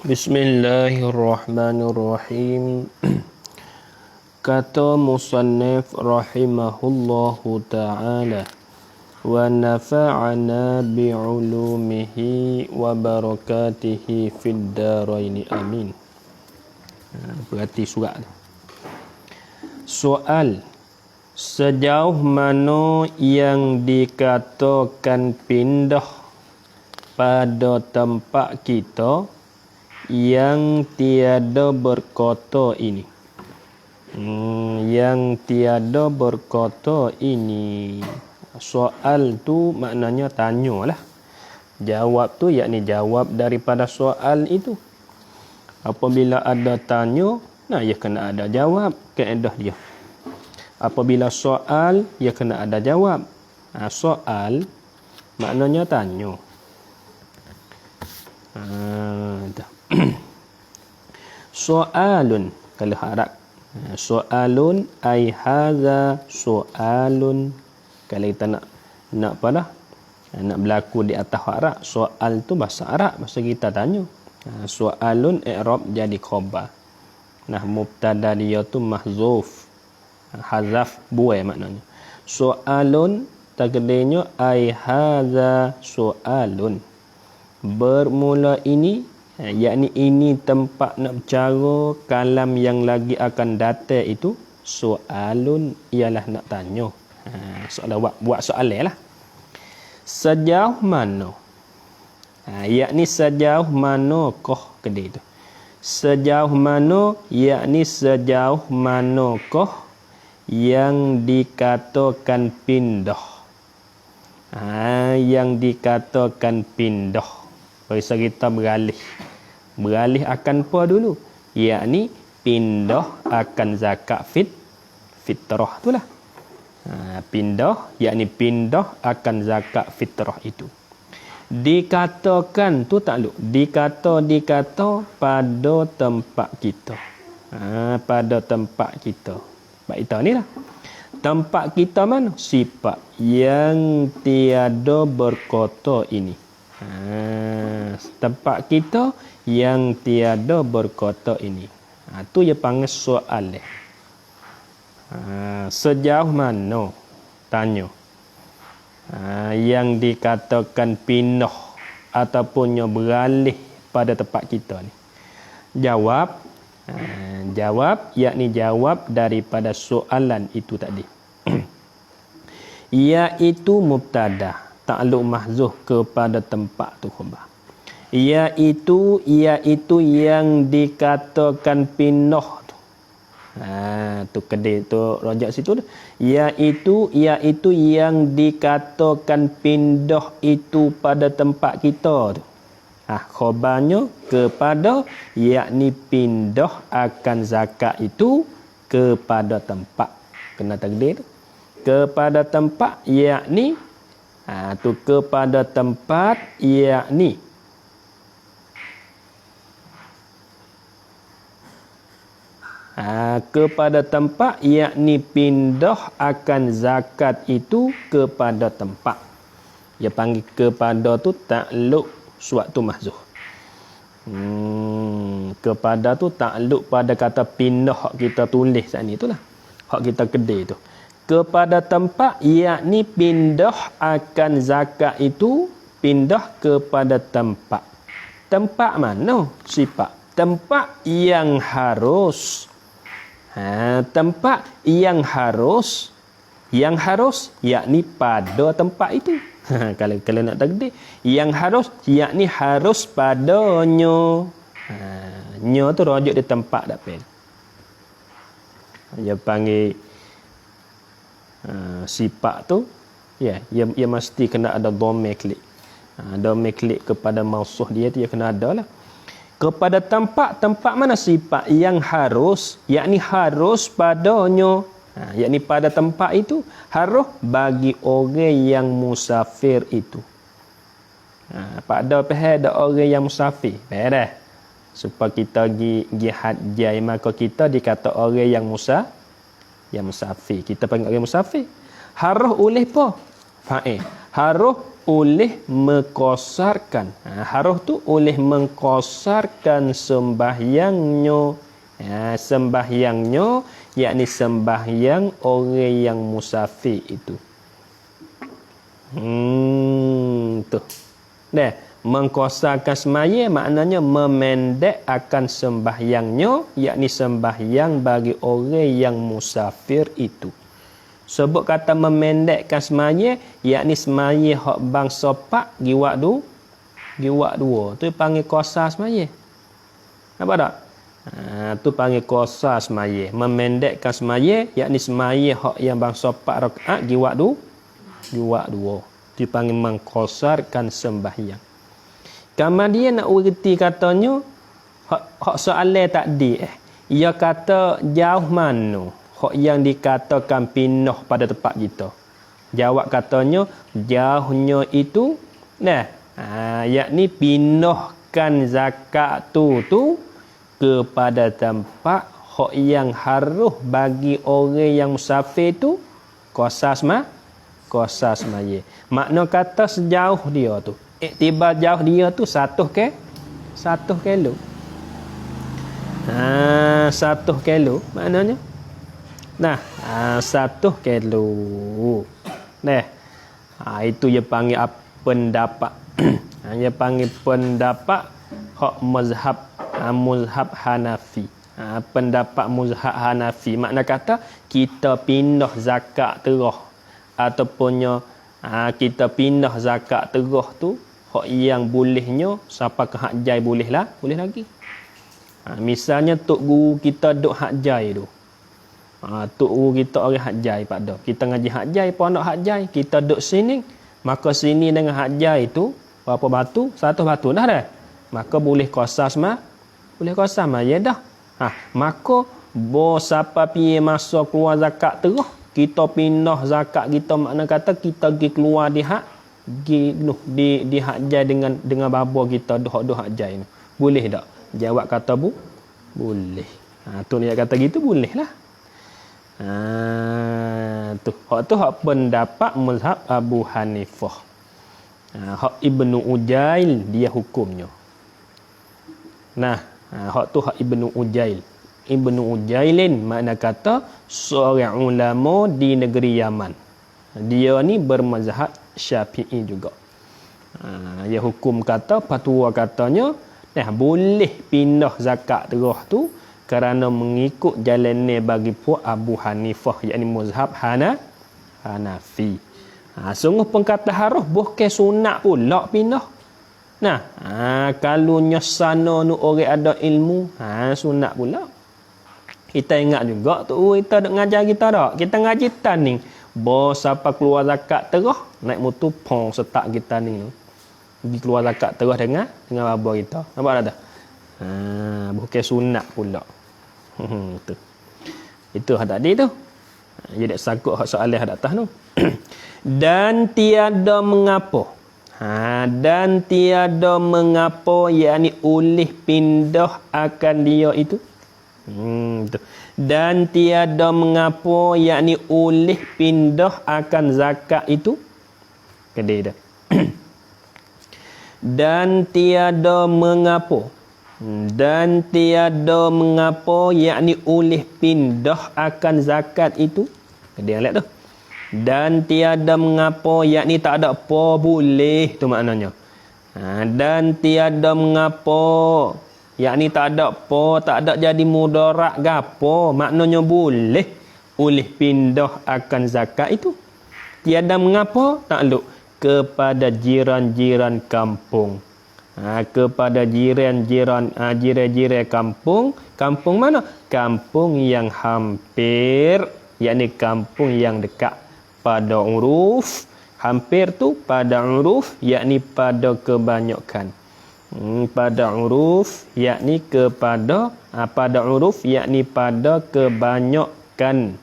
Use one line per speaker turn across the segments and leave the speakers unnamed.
Bismillahirrahmanirrahim. Kata musannif rahimahullahu ta'ala, wa nafa'ana bi'ulumihi wa barakatihi fid daraini amin. Berarti surat ni. Soal, sejauh mana yang dikatakan pindah pada tempat kita yang tiada berkata ini. Yang tiada berkata ini. Soal tu maknanya tanya lah. Jawab tu yakni jawab daripada soal itu. Apabila ada tanya, nah ia kena ada jawab, kaedah dia. Apabila soal, ia kena ada jawab. Soal maknanya tanya. Soalun kalau harap. Soalun ai hadza soalun. Kalau kita nak apa dah? Nak berlaku di atas Arab, soal tu bahasa Arab, bahasa kita tanya. Soalun i'rab jadi khabar. Nah, mubtada dia tu mahzuf. Hazaf buai maknanya. Soalun takdirnya ai hadza soalun. Bermula ini, yakni ini tempat nak bercara, kalam yang lagi akan datang itu soalun ialah nak tanya. Soalan buat soalan lah. Sejauh mana? Yakni sejauh manakah kedai itu? Sejauh mana, yakni sejauh manakah yang dikatakan pindah. Yang dikatakan pindah. Bisa kita beralih. Beralih akan apa dulu? Yakni pindah akan zakat fitrah itulah. Pindah yakni pindah akan zakat fitrah itu. Dikatakan tu takluk. Dikata pada tempat kita. Pada tempat kita. Tempat kita ni lah. Tempat kita mana? Sifat yang tiada berkata ini. Tempat kita yang tiada berkata ini. Tu dia panggil soal. Sejauh mana? Tanya. Yang dikatakan pindah ataupun beralih pada tempat kita ni. Jawab. Jawab yakni jawab daripada soalan itu tadi. Iaitu mubtada. Takluk mahzuh kepada tempat tu khabar. Iaitu yang dikatakan pindah tu. Tu kedai tu rojak situ tu. Iaitu yang dikatakan pindah itu pada tempat kita tu. Khabarnya kepada, yakni pindah akan zakat itu kepada tempat. Kena takdir tu. Kepada tempat yakni tu kepada tempat yakni kepada tempat yakni pindah akan zakat itu kepada tempat. Dia panggil kepada tu takluk suatu mahzuh. Kepada tu takluk pada kata pindah hak kita tulis saat ni itulah. Hak kita kedai tu. Kepada tempat yakni pindah akan zakat itu pindah kepada tempat. Tempat mana? Sifat. Tempat yang harus. Tempat yang harus. Yang harus yakni pada tempat itu. Kalau nak takdir, yang harus yakni harus padanya. Nya tu rujuk di tempat dak pen. Dia panggil sifat tu ia mesti kena ada dhamir klik. Dhamir klik kepada mausuh dia tu dia kena ada lah. Kepada tempat mana sifat yang harus, yakni harus padanya. Yakni pada tempat itu harus bagi orang yang musafir itu. Pada pihak ada orang yang musafir. Dah. Supaya kita pergi haji, maka kita dikata orang yang musafir. Kita panggil orang musafir. Harus oleh apa? Fa'il. Harus oleh mengkosarkan. Harus tu oleh mengkosarkan sembahyangnya. Sembahyangnya yakni sembahyang orang yang musafir itu. Tu. Dah, mengkosarkan semaya maknanya memendek akan sembahyangnya yakni sembahyang bagi orang yang musafir itu. Sebut kata memendekkan semaya yakni semaya hak bangsa pak gi wak dua tu panggil qasar semaya. Nampak tak? Tu panggil qasar semaya. Memendekkan semaya yakni semaya hak yang bangsa pak rakaat gi wak dua. Tu panggil mengqasarkan sembahyang. Kemudian nak urti katanya hak soalan tadi ia kata jauh mana hak yang dikatakan pindah pada tempat kita. Jawab katanya jauhnya itu yakni pindahkan zakat tu kepada tempat hak yang harus bagi orang yang musafir tu qasas semaya. Makna kata sejauh dia tu. Iktibar jauh dia tu 1 kilo. 1 kilo maknanya. Nah, 1 kilo. Nah, itu dia panggil pendapat. Dia panggil pendapat hak mazhab Hanafi. Pendapat mazhab Hanafi. Makna kata kita pindah zakat terah ataupun kita pindah zakat terah tu hak yang bolehnya siapa ke hak jai boleh lagi. Misalnya tok guru kita duk hak jai tu. Tok guru kita orang hak jai pada. Kita ngaji hak jai pondok hak jai, kita duk sini, maka sini dengan hak jai tu berapa batu? 1 batu dah. Maka boleh qasas ya dah. Maka siapa piye masa keluar zakat terah, kita pindah zakat kita makna kata kita pergi keluar di hak di hak jai dengan babo kita duk hak jai ni. Boleh tak? Jawab kata boleh. Tu dia kata gitu boleh lah. Hak pendapat mazhab Abu Hanifah. Hak Ibnu Ujail dia hukumnya. Hak tu hak Ibnu Ujail. Ibnu Ujailin makna kata seorang ulama di negeri Yaman. Dia ni bermazhab Syafi'i juga. Dia hukum kata fatwa katanya boleh pindah zakat terah tu kerana mengikut jalannya bagi puak Abu Hanifah yakni mazhab Hanafi. Sungguh pengkata harus bukan sunat pula pindah. Kalau nyasana nu orang ada ilmu, sunat pula. Kita ingat juga tu kita duk ngajar kita dak. Kita ngaji taning. Bos siapa keluar zakat terah naik motor pong setak kita ni. Pergi keluar zakat terah dengan babo kita. Nampak tak? Bukan sunat pula. Tu. Itu hak tadi tu. Jadi sangkut hak soalan hak atas tu. Dan tiada mengapa. Dan tiada mengapa yakni oleh pindah akan dia itu. Dan tiada mengapa yakni oleh pindah akan zakat itu. Kedai dah. Dan tiada mengapa yakni oleh pindah akan zakat itu. Kedai lihat tu. Dan tiada mengapa yakni tak ada apa boleh tu maknanya. Dan tiada mengapa yakni tak ada apa, tak ada jadi mudarat gapo, maknanya boleh oleh pindah akan zakat itu. Tiada mengapa takluk kepada jiran-jiran kampung. Kepada jiran-jiran kampung. Kampung mana? Kampung yang hampir, yakni kampung yang dekat pada uruf. Hampir tu pada uruf, yakni pada kebanyakan. Pada uruf yakni kepada pada uruf yakni pada kebanyakan.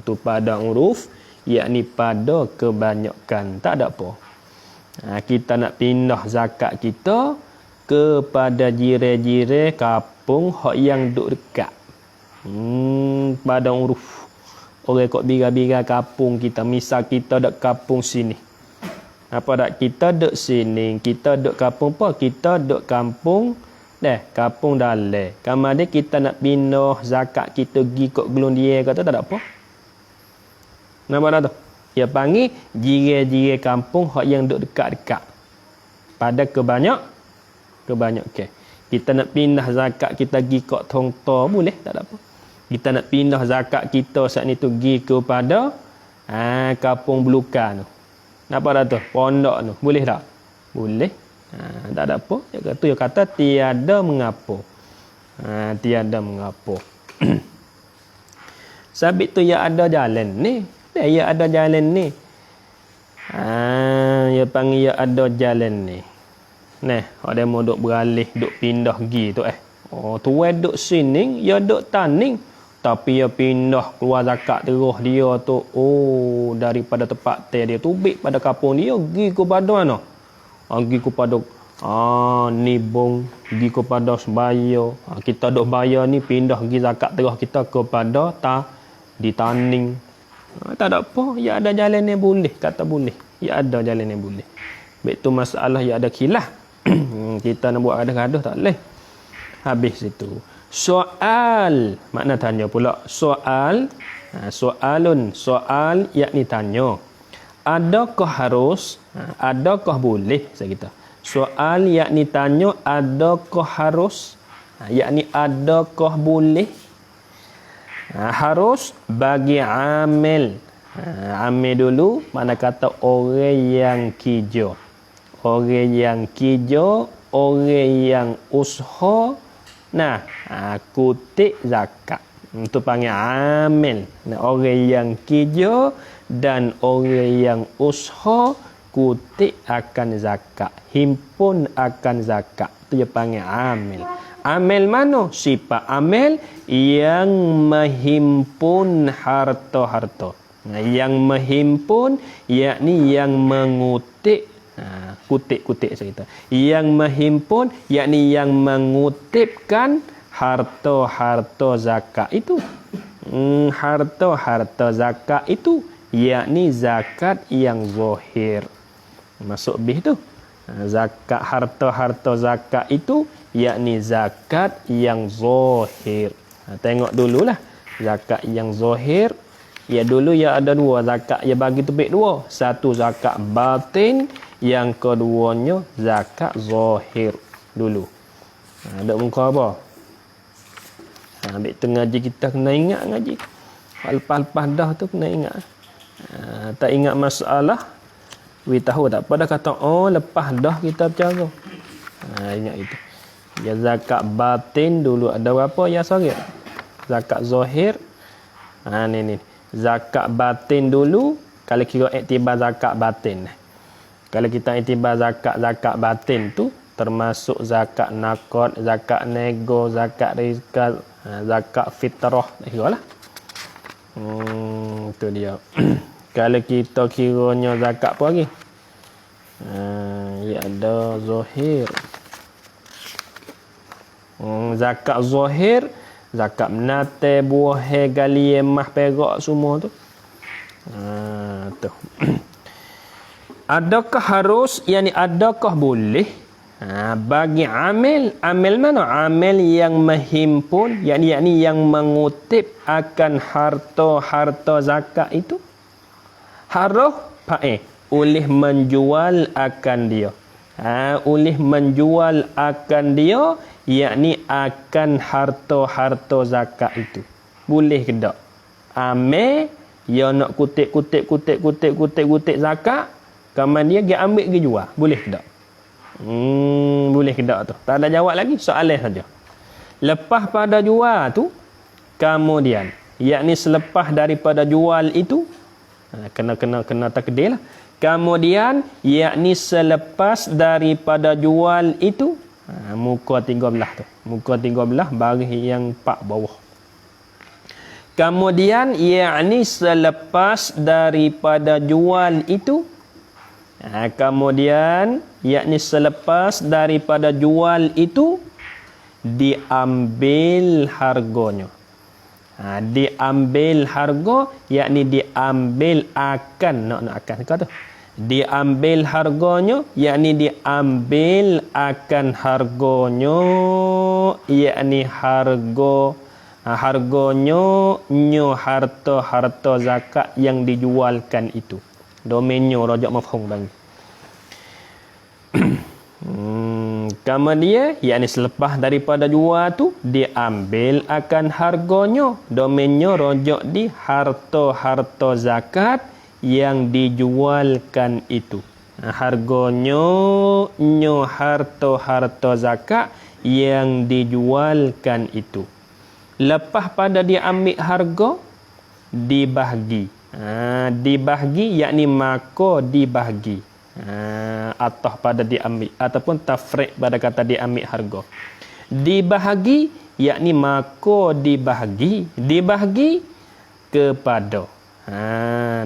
Tu pada uruf yakni pada kebanyakan. Tak ada apa. Kita nak pindah zakat kita kepada jiran-jiran kampung hak yang duk dekat. Pada uruf. Orang kok biga-biga kampung kita, misal kita dak kampung sini. Apa tak kita duk sini, kita duk kampung apa? Kita duk kampung kampung Dalai. Kemudian kita nak pindah zakat kita pergi kok gelung dia kata tak ada apa. Nampak tak tu? Dia panggil jiran-jiran kampung hak yang duk dekat-dekat. Pada kebanyak okay. Kita nak pindah zakat kita pergi kok Thong To boleh, tak ada apa. Kita nak pindah zakat kita saat ni tu pergi kepada kampung Belukan tu. Nampak tak tu? Pondok tu. Boleh tak? Boleh. Tak ada apa. Dia kata tiada mengapa. Tiada mengapa. Sabit tu ya ada jalan ni. Ya ada jalan ni. Ya panggil ya ada jalan ni. Nah, ada mau duk beralih, duk pindah pergi tu tuan duk sini, ya duk taning. Tapi ya pindah keluar zakat terus dia tu. Oh, daripada tempat dia tu bik pada kampung dia pergi kepada mana? Pergi kepada nibung, pergi kepada sembayar. Kita duk bayar ni pindah pergi zakat terus kita kepada di taning. Tak ada apa, ya ada jalan yang boleh, kata boleh. Ya ada jalan yang boleh. Baik tu masalah ya ada khilaf. Kita nak buat gaduh-gaduh tak boleh. Habis itu. Soal, makna tanya pula. Soal, soalun, soal yakni tanya. Adakah harus, adakah boleh, saya kata. Soal yakni tanya, adakah harus, yakni adakah boleh. Harus bagi amil. Amil dulu, mana kata orang yang kerja. Orang yang kerja, orang yang usaha, kutip zakat. Itu panggil amil. Orang yang kerja dan orang yang usaha kutip akan zakat. Himpun akan zakat. Itu dia panggil amil. Amil mana? Sifat amil yang menghimpun harta-harta. Yang menghimpun, yakni yang mengutip. Kutip saya kata. Yang menghimpun, yakni yang mengutipkan harta-harta zakat itu. Harta-harta zakat itu, yakni zakat yang zahir. Masuk bih tu. Zakat harta-harta zakat itu, yakni zakat yang zahir. Tengok dululah. Zakat yang zahir. Ya dulu ya ada dua. Zakat ya bagi tepik dua. Satu zakat batin. Yang keduanya zakat zahir dulu. Ada muka apa? Ambil tengah ngaji kita kena ingat ngaji. Lepas-lepas dah tu kena ingat. Tak ingat masalah. We tahu tak? Pada kata lepas dah kita bercara. Ingat itu. Ya zakat batin dulu ada berapa ya zahir? Zakat zahir. Ni. Zakat batin dulu kalau kira iktibar zakat batin. Kalau kita iktibar zakat batin tu termasuk zakat nakot, zakat nego, zakat rizqat, zakat fitrah, kiralah. Itu dia. Kalau kita kiranya zakat apa lagi? Ya ada zahir. Zakat zahir, zakat menate, buah, gali, emas, perak semua tu. Tu. Adakah harus, yakni adakah boleh bagi amil mana? Amil yang menghimpun, yakni yang mengutip akan harta-harta zakat itu. Harus oleh menjual akan dia. Oleh menjual akan dia, yakni akan harta-harta zakat itu. Boleh ke tak? Amil yang nak kutip zakat, kemudian dia ambil pergi jual. Boleh ke tak? Boleh ke tak tu? Tak ada jawab lagi, soalan saja. Lepas pada jual tu, kemudian yakni selepas daripada jual itu, kena takdir lah. Kemudian yakni selepas daripada jual itu, muka 13 tu. Muka 13 baris yang 4 bawah. Kemudian yakni selepas daripada jual itu, kemudian yakni selepas daripada jual itu diambil harganya. Diambil harga, yakni diambil akan nak akan kata. Diambil harganya, yakni diambil akan harganya, yakni harganya harta zakat yang dijualkan itu. Domainnya rajak mafhum bagi. Kemudian yakni selepas daripada jual tu diambil akan harganya, domainnya rojak di harta zakat yang dijualkan itu. Harganya harta zakat yang dijualkan itu. Lepas pada diambil harga, dibahagi. Dibahagi yakni maka dibahagi. Atau pada diambil ataupun tafriq pada kata diambil harga. Dibahagi yakni maka dibahagi kepada.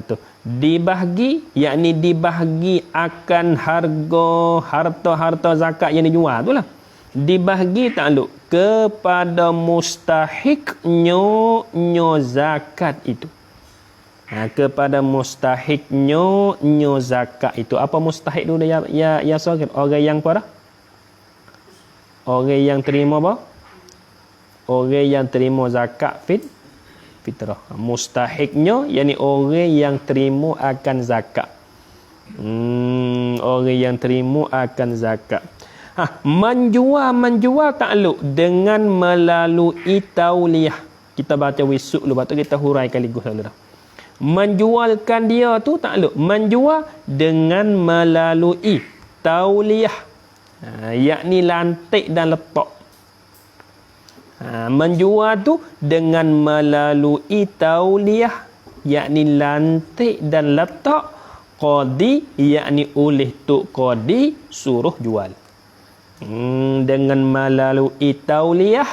Tu dibahagi yakni dibahagi akan harta zakat yang dijual itulah. Dibahagi takluk kepada mustahiknya zakat itu. Kepada mustahiknya zakat itu. Apa mustahik dulu ya Sagir? Orang yang pada? Orang yang terima apa? Orang yang terima zakat fitrah. Mustahiknya yakni orang yang terima akan zakat. Orang yang terima akan zakat. Menjual takluk dengan melalui tauliyah. Kita baca wisuk dulu, lepas tu kita hurai kaligus dulu dah. Menjualkan dia tu takluk menjual dengan melalui tauliyah, yakni lantik dan letak. Menjual tu dengan melalui tauliyah, yakni lantik dan letak. Qadi yakni oleh tok qadi suruh jual. Dengan melalui tauliyah,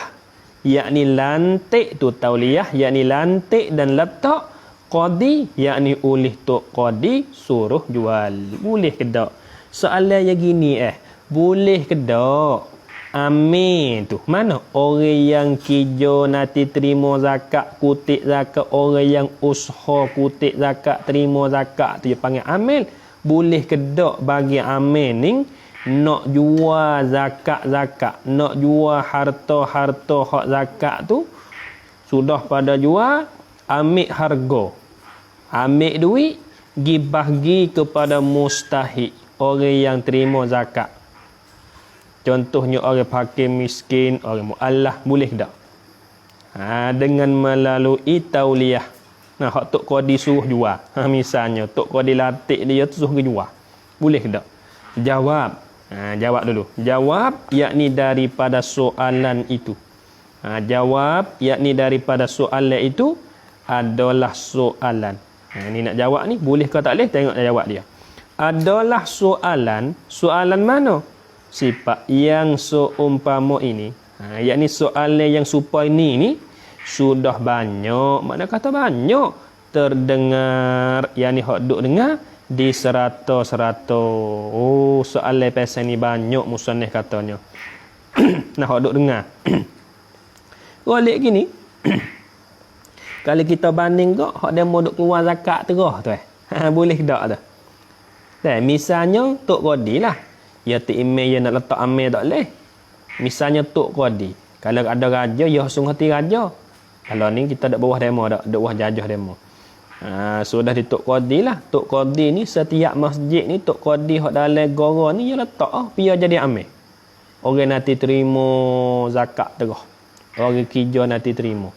yakni lantik tu tauliyah, yakni lantik dan letak. Qadi yakni oleh tok qadi suruh jual. Boleh ke tak? Soalan yang gini boleh ke tak? Amin tu mana orang yang kerja nanti terima zakat, kutip zakat, orang yang usaha kutip zakat, terima zakat tu dia panggil amil. Boleh ke tak bagi amil ni nak jual zakat, nak jual harta hak zakat tu, sudah pada jual, ambil harga, ambil duit, gi bahagi kepada mustahik, orang yang terima zakat. Contohnya orang fakir miskin, orang muallah, boleh tak? Dengan melalui tauliyah. Hak tok qadi suruh jual. Misalnya tok qadi latih dia tu suruh jual. Boleh tak? Jawab. Jawab dulu. Jawab yakni daripada soalan itu. Jawab yakni daripada soalan itu adalah soalan. Ni nak jawab ni boleh ke tak boleh? Tengok jawab dia. Adalah soalan. Soalan mana? Sifat yang seumpama ini, yakni soalan yang supaya ni sudah banyak, mana kata banyak terdengar, yakni hak duk dengar di serata-serata. Oh, soalan pasal ni banyak musannif katanya. Nah, hak duk dengar. Golek gini. Kalau kita banding kok hak demo duk keluar zakat terah tu boleh tak tu? Misalnya tok qadi lah. Ya email ya nak letak amil tak boleh. Misalnya tok qadi. Kalau ada raja, ya sungguh hati raja. Kalau ni kita dak bawah demo dak, bawah jajah demo. Sudah di tok qadi lah. Tok qadi ni setiap masjid ni tok qadi hak dalam gora ni ya letak biar jadi amil. Orang nanti terima zakat terah. Orang kerja nanti terima.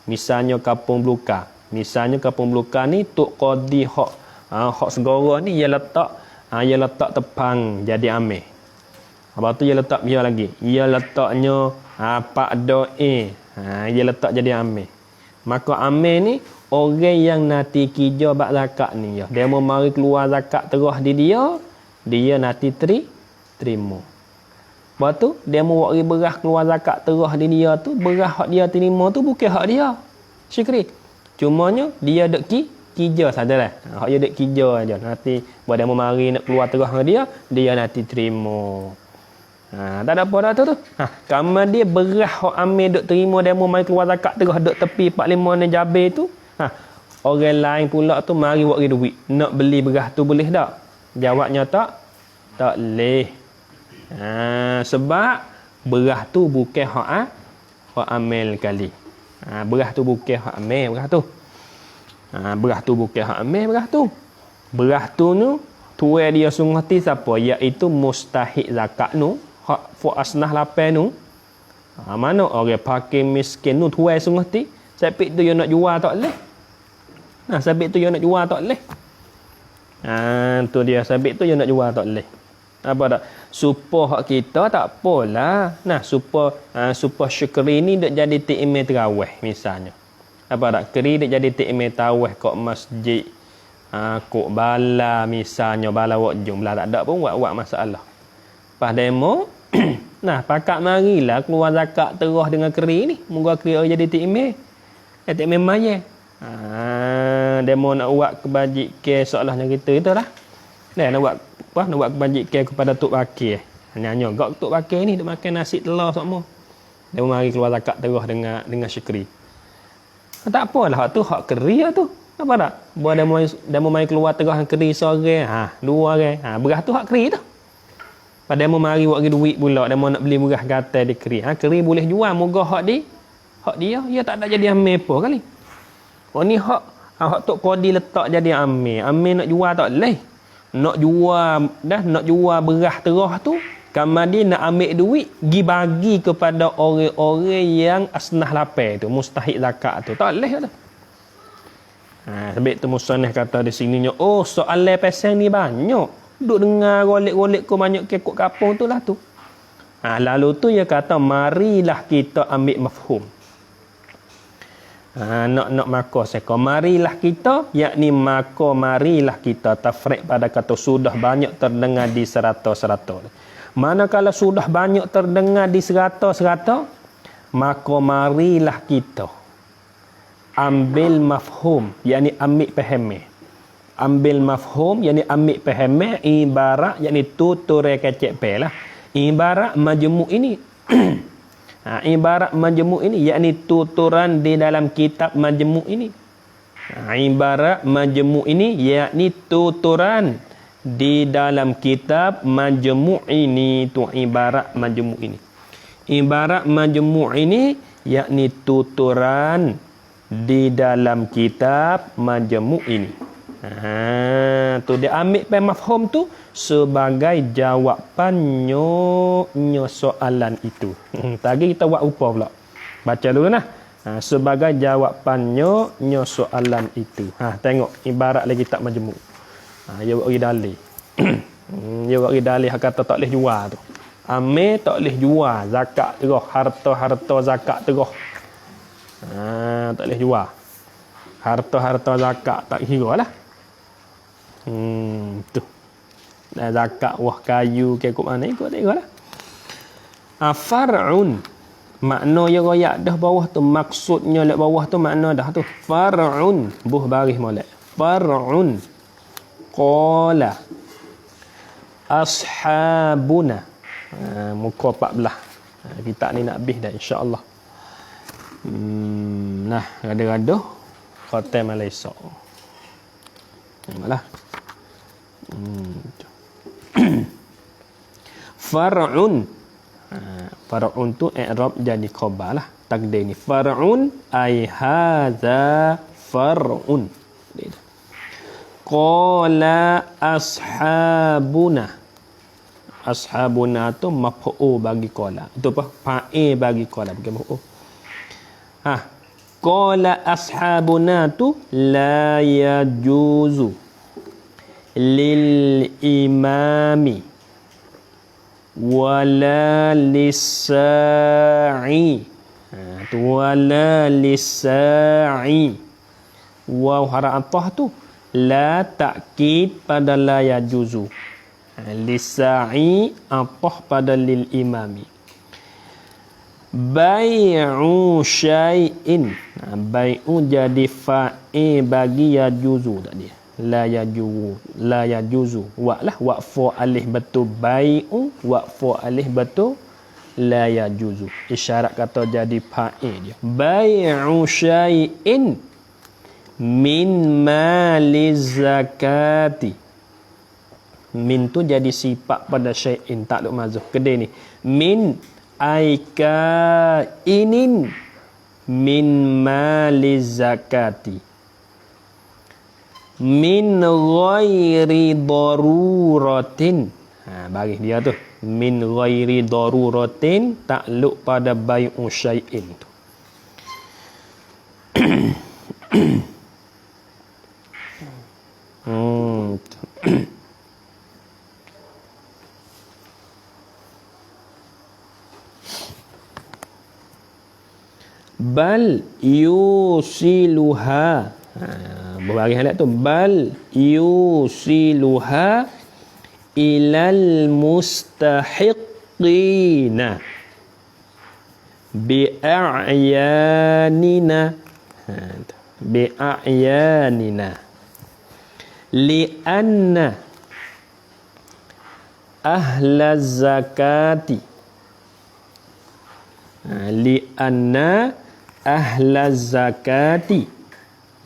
Misalnya Kampung Belukar. Misalnya Kampung Belukar ni tok qadi hak segara ni ya letak tepang jadi amil. Lepas tu dia letak biar lagi. Dia letaknya pak doa. Dia letak jadi amil. Maka amil ni orang yang nanti kerja bak zakat ni ya. Dia mau mari keluar zakat terah di dia nanti terima. Lepas tu dia mau bagi berah keluar zakat terah di dia tu, berah hak dia terima tu bukan hak dia. Syukri. Cumanya dia dek kerja sajalah. Hak dia dek kerja aja. Nanti buat dia mau mari nak keluar terah dengan dia nanti terima. Tak ada apa dah tu. Kamu dia berah hak amil duk terima dia mau mari keluar zakat terah duk tepi 45 ni jabir tu. Orang lain pula tu mari buat duit. Nak beli berah tu boleh tak? Jawabnya tak leh. Sebab berah tu bukan hak amil kali. Berah tu bukan hak amil, berah tu. Berah tu bukan hak amil, berah tu. Berah tu tuai dia sungguh ti siapa? Iaitu mustahik zakat nu, hak fu asnah lapan nu. Mana orang pakai miskin nu tuai sungguh ti, sapit tu dia nak jual tak leh. Sabit tu dia nak jual tak leh. Tu dia sabit tu dia nak jual tak leh. Apa tak? Supaya hak kita tak apalah. Supaya syukri ni dak jadi tikmil tarawih misalnya. Apa tak? Keri dak jadi tikmil tarawih kat masjid. Kok bala misalnya bala wak jum bala tak ada pun buat masalah. Pas demo pakat marilah keluar zakat terus dengan keri ni. Moga keri jadi tikmil. Tikmil mayat. Demo nak buat kebajikan seolahnya kita itulah. Nak buat kebajikan kepada tok bakir. Hanya gak tok bakir ni duk makan nasi telur semua. Dia mari keluar zakat terus dengan syukri. Tak apalah hak tu hak keri tu. Apa tak? Buat demo mari keluar terus dengan keri seorang, dua orang. Berah tu hak keri tu. Pada demo mari buat duit pula, demo nak beli berah gatal di keri. Keri boleh jual moga hak dia tak ada jadi amil apa kali. Oh ni hak tok kodi letak jadi amil. Amil nak jual tak leh. Nak jual berah terah tu, kemudian nak ambil duit gi bagi kepada orang-orang yang asnah lapar tu, mustahik zakat tu. Tak leh tu. Sebab tu musannaf kata di sininya, soalan pasal ni banyak. Duk dengar golek-golek ko banyak kekok kapung tu lah tu. Lalu tu dia kata marilah kita ambil mafhum. Nak maka seko marilah kita, yakni maka marilah kita tafriq pada kata sudah banyak terdengar di serata-serata. Manakala sudah banyak terdengar di serata-serata, maka marilah kita ambil mafhum, yakni ambil faham. Ambil mafhum, yakni ambil faham, ibarat yakni tutur kecek pelah. Ibarat majmu' ini ibarat majmu' ini yakni tuturan di dalam kitab majmu' ini. Ibarat majmu' ini yakni tuturan di dalam kitab majmu' ini. Tu ibarat majmu' ini. Ibarat majmu' ini yakni tuturan di dalam kitab majmu' ini. Tu dia ambil mafhum tu sebagai jawapannya soalan itu. Tadi kita buat rupa pula. Baca dulu nah. Sebagai jawapannya soalan itu. Tengok ibarat lagi tak majmu'. Dia buat dalil. Dia buat dalil kata tak boleh jual tu. Amil tak boleh jual zakat terus, harta zakat terus. Tak boleh jual. Harta zakat tak kira lah. Tu. Zakat wah kayu ke kok mana ikut tengoklah. Far'un makna yang royak dah bawah tu, maksudnya lek bawah tu makna dah tu. Far'un buh baris molek. Far'un qala ashabuna. Muka 14. Kita ni nak habis dah insya-Allah. Rada-rada khatam Malaysia. Tengoklah. Far'un. Far'un tu i'rab jadi khabar lah. Takdir ni far'un ai hadza far'un. Qala ashabuna. Ashabuna tu maf'ul bagi qala. Itu apa? Fa'il bagi qala bukan maf'ul. Qala ashabuna tu la yajuzu lil imami wala lisa'i. Wala lisa'i. Waw harafah tu la takkid pada la yajuzu. Lisa'i apa pada lil imami. Bai'u syai'in. Bai'u jadi fa'il bagi yajuzu tadi. La yajuzu. Waqfu alif betul bai'u, waqfu alif betul la yajuzu. Isyarat kata jadi fa'il dia. Bai'u syai'in min mali zakati. Min tu jadi sifat pada syai'in, takluk mazhuf. Kedai ni. Min aika inin min maliz zakati. Min ghairi daruratin. Baris dia tu. Min ghairi daruratin takluk pada bai'u syai'in tu. Bal yusiluha. Berbaris halat tu. Bal yusiluha ilal mustahiqina bi'a'yanina. Bi'a'yanina. Li'anna ahla zakati. Li'anna ahla zakati.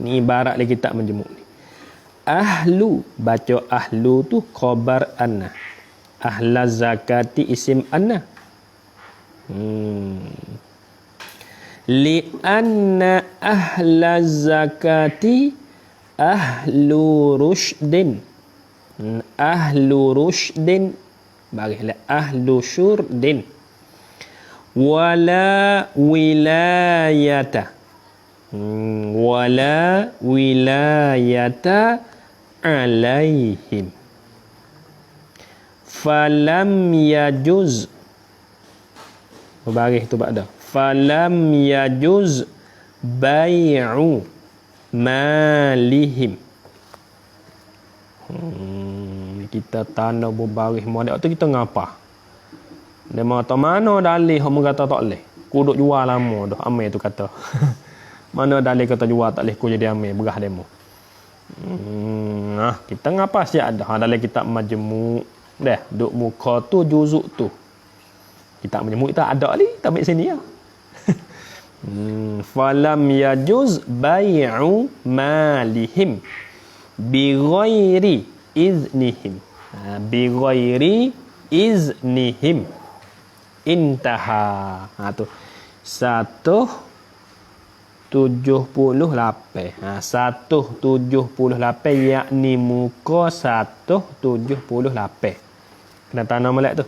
Ni ibarat lagi kitab menjemuk ni. Ahlu, baca ahlu tu khabar anna. Ahla zakati isim anna. Li'anna ahla zakati ahlu rushdin. Ahlu rushdin. Barislah ahlu syurdin. Wala wilayata. Wala wilayata alaihim. Falam yajuz. Baris tu ba'da. Falam yajuz bai'u malihim. Kita tanda berbaris model tu kita ngapa? Dia mata mana dalih hang kata tak leh. Ku duk jual lama dah amai tu kata. Mana dalih kata jual tak leh ku jadi amai berah demo. Kita ngapa sih ada dalih kitab majmu'. Dah duk muka tu juzuk tu. Kitab majmu' kita ada ni, tak ambil sini ya. Falam yajuz bai'u malihim bi ghairi iznihim. Bi ghairi iznihim. Intaha. Tu 178. 178 yakni muka 178. Kena tanam molek tu.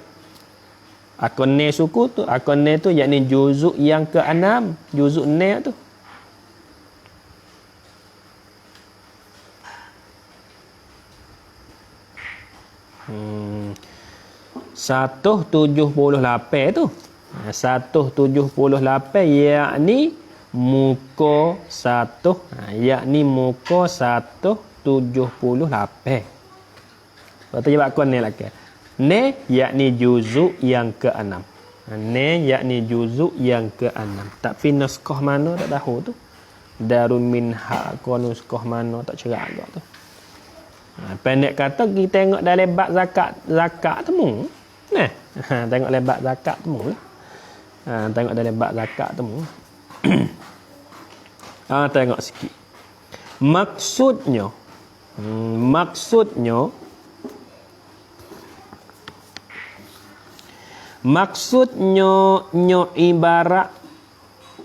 Akone suku tu, akone tu yakni juzuk yang ke-6, juzuk ne tu. Satu 78 tu. 178 yakni muka 1, yakni muka 178. Betul jawab kon ni lagi. Ne yakni juzuk yang ke-6. Ne yakni juzuk yang ke-6. Tapi naskah mana tak tahu tu. Darun Minha ko naskah mana tak cerak agak tu. Pendek kata kita tengok dalam bab zakat temu. Nah, tengok dalam bab zakat temu lah. Tengok dalam bab zakat temu. Tengok sikit. Maksudnya nyo ibarat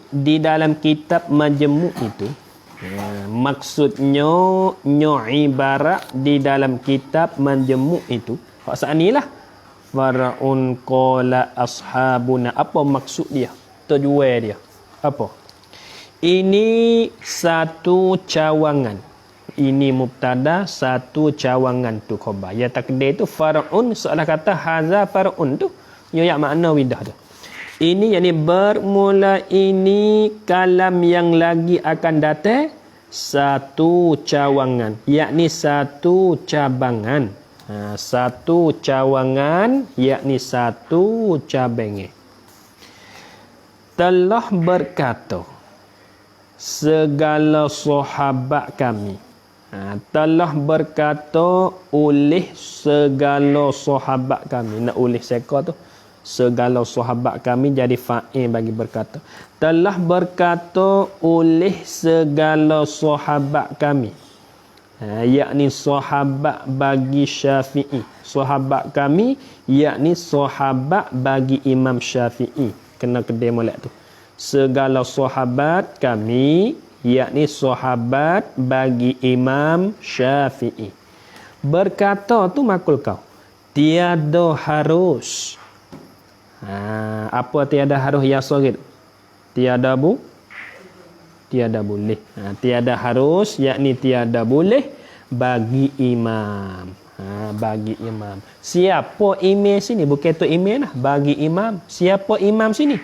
di dalam kitab majmu' itu. Maksudnya nyo ibarat di dalam kitab majmu' itu. Hak sanilah far'un qala ashabuna. Apa maksud dia? Tujuan dia. Apa? Ini satu cawangan. Ini mubtada, satu cawangan tu khabar. Ya takdir tu far'un, seolah kata haza far'un tu. Ya makna widah tu. Ini yakni bermula ini kalam yang lagi akan datang satu cawangan, yakni satu cabangan. Satu cawangan yakni satu cabangnya. Telah berkata segala sahabat kami. Telah berkata oleh segala sahabat kami. Nak oleh seka tu segala sahabat kami jadi fa'il bagi berkata. Telah berkata oleh segala sahabat kami. yakni sahabat bagi Syafi'i. Sahabat kami yakni sahabat bagi Imam Syafi'i. Kena kedai molek tu. Segala sahabat kami yakni sahabat bagi Imam Syafi'i. Berkata tu makul kau. Tiada harus. Apa tiada harus ya sorit? Tiada boleh. Tiada harus yakni tiada boleh bagi imam. Bagi imam. Siapa imam sini? Bukan tu imam lah. Bagi imam. Siapa imam sini?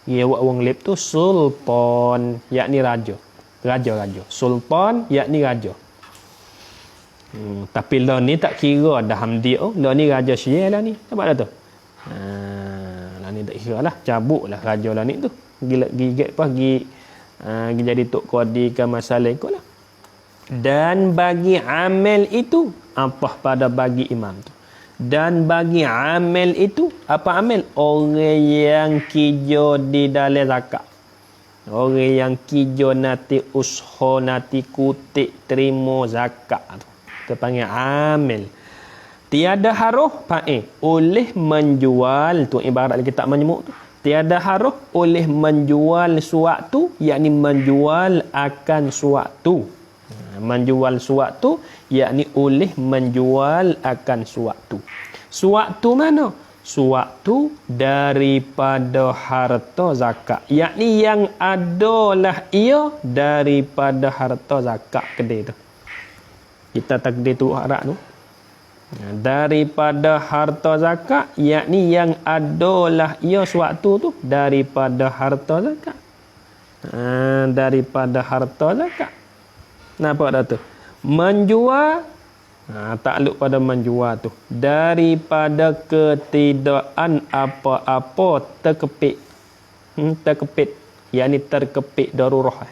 Ya wong lep tu sultan yakni raja. Raja. Sultan yakni raja. Tapi lah ni tak kira dah hamdi lah ni raja Syiah lah ni. Nampak dah tu? Lah ni tak kira lah. Cabut lah raja lah ni tu. Gigit apa? Jadi tok qadi ke masalah ikut lah. Dan bagi amal itu apa pada bagi imam tu. Dan bagi amal itu apa amal? Orang yang kijo di dalam zakat. Orang yang kijo nanti usaha nanti kutik terima zakat tu. Kita panggil amal. Tiada haruh oleh menjual tu ibarat kita menyemuk tu. Tiada haruh oleh menjual suatu, yakni menjual akan suatu. Menjual suatu, yakni oleh menjual akan suatu. Suatu mana? Suatu daripada harta zakat. Yakni yang adalah ia daripada harta zakat kedai tu. Kita takdir tu harap tu. Daripada harta zakat, yakni yang adalah ia suatu tu daripada harta zakat. Daripada harta zakat. Nampak dah tu? Menjual, takluk pada menjual tu. Daripada ketidakan apa-apa terkepit. Terkepit. Yakni terkepit darurah.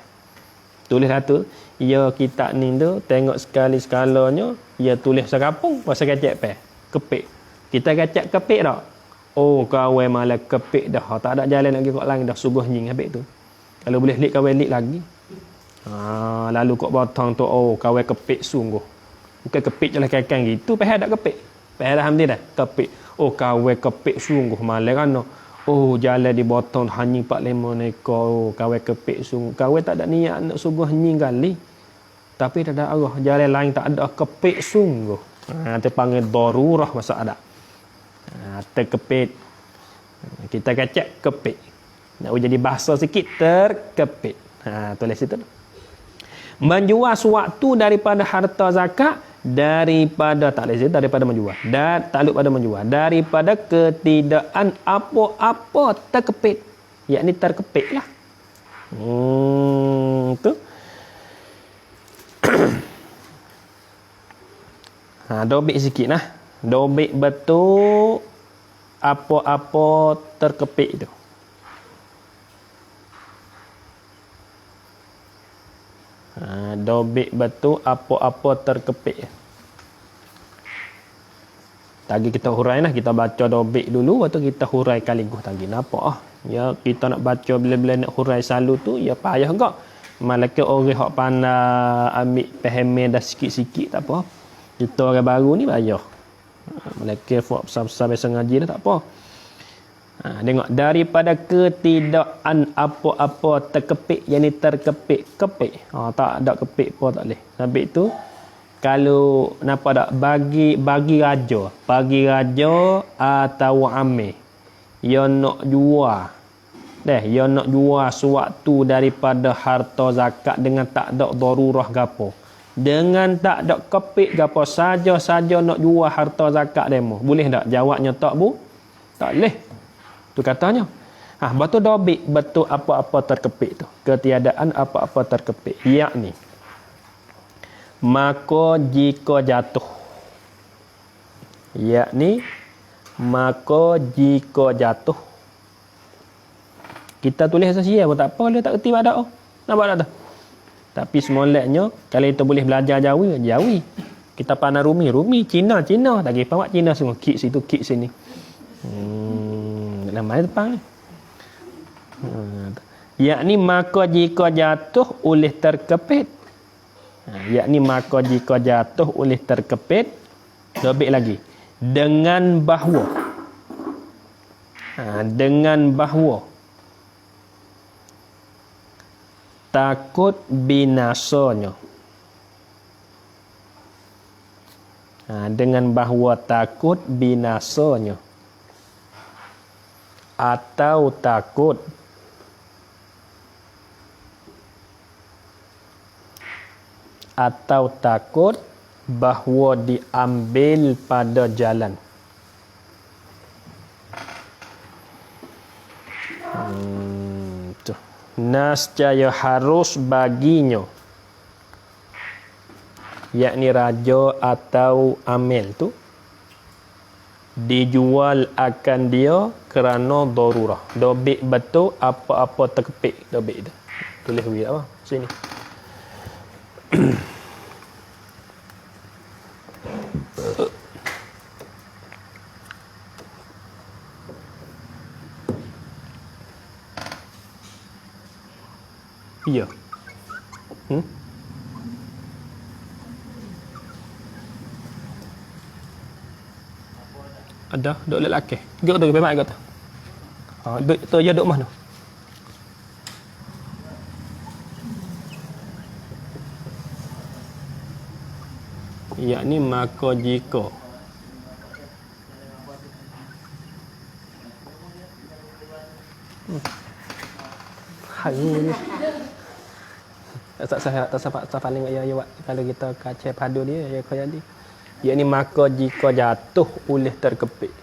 Tulislah tu. Ya kitab ni tu tengok sekali skalanya ya tulis serapung pasal kacak pe kepik. Kita kacak kepik dak. Oh kawan malah kepik dah. Tak ada jalan lagi kok lain dah sungguh nying habis tu. Kalau boleh lik kawan lik lagi. Lalu kok potong tu kawan kepik sungguh. Bukan kepik jelah kakang gitu pahal dak kepik. Pahal alhamdulillah kepik. Kawan kepik sungguh malah kan. Jalan dibotong hanying 4-5 neko. Kawan kepik sungguh. Kawan tak ada niat nak sungguh nying kali. Tapi tak ada arah. Jalan lain tak ada kepik sungguh. Terpanggil darurah masa ada. Terkepit. Kita kacak kepik. Nak jadi bahasa sikit terkepit. Tulis situ. Menjual suatu daripada harta zakat. Daripada tak boleh daripada menjual. Dan takluk pada menjual. Daripada ketidakan apa-apa terkepit. Yakni terkepit lah. Tu. Dobik sikit lah. Dobik betul apa-apa terkepit tu. Dobik betul apa-apa terkepit. Tadi kita hurai lah. Kita baca dobik dulu. Lepas tu kita hurai kaligus tadi. Nampak ya kita nak baca bila-bila nak hurai selalu tu. Ya payah kok. Malaikat orang hak pandai ambil pahaman dah sikit-sikit tak apa. Kita orang baru ni payah. Malaikat buat besar-besar biasa ngaji dah tak apa. Tengok daripada ketidakan apa-apa terkepit yang ni terkepit kepit. Tak ada kepit pun tak boleh. Sampai itu kalau nampak tak bagi raja atau amil yang nak jual yang nak jual sesuatu daripada harta zakat dengan tak ada darurah gapo. Dengan tak ada kepit gapo saja nak jual harta zakat demo. Boleh tak? Jawabnya tak bu. Tak boleh. Tu katanya. Betul dobik betul apa-apa terkepit tu. Ketiadaan apa-apa terkepit. Yakni maka jika jatuh. Yakni maka jika jatuh. Kita tulis sasia pun tak apa, dia tak erti pada nampak tak tu? Tapi semoleknya kalau kita boleh belajar Jawi. Kita pandai Rumi, Cina, tak kira pawak Cina semua, kik situ, kik sini. Nama depan ni. Yakni maka jika jatuh oleh terkepit. Yakni maka jika jatuh oleh terkepit, lebih lagi dengan bahawa dengan bahawa takut binasanya. Dengan bahawa takut binasanya atau takut bahawa diambil pada jalan. Nascaya harus baginya, yakni raja atau amil tu dijual akan dia kerana darurah. Dobik betul apa-apa terkepit dobik tu. Tulis bagi apa? Sini. Ya. Ada duk lelaki. Gak tu memang gak tu. Duk tu ya duk mana? Yakni maka jika hari tak paling ya kalau kita kaca padu dia ya kau jadi. Yakni maka jika jatuh oleh terkepit.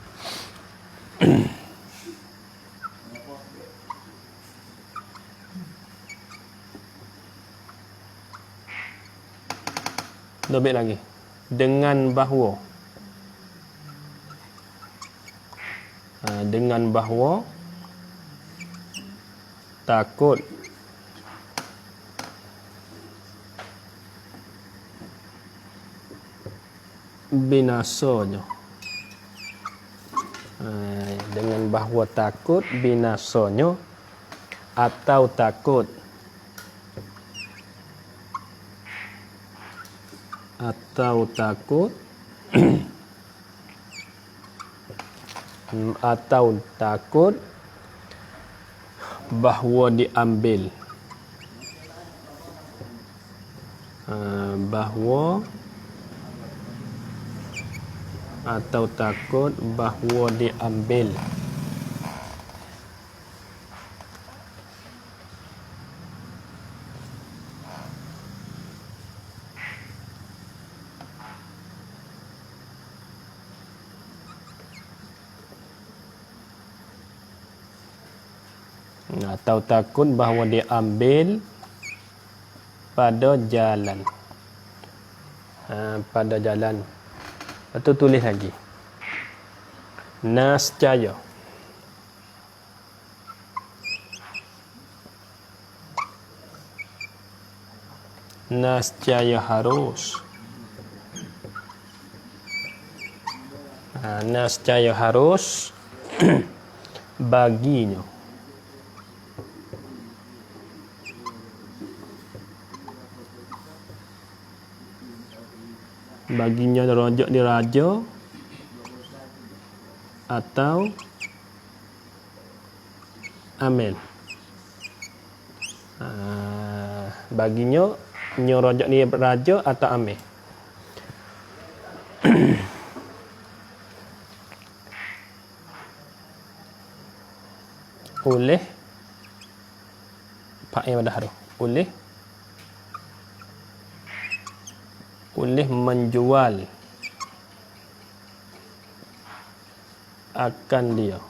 Lebih lagi dengan bahawa takut binasanya. Dengan bahawa takut binasanya atau takut atau takut bahawa diambil atau takut bahawa diambil atau takut bahawa diambil pada jalan. Pada jalan. Lepas tu tulis lagi. Nascaya. Nascaya harus. Nascaya harus baginya. Baginya rojak di raja atau amil. Baginya rojak di raja atau amil. Oleh Pak yang pada haru. Oleh menjual akan dia.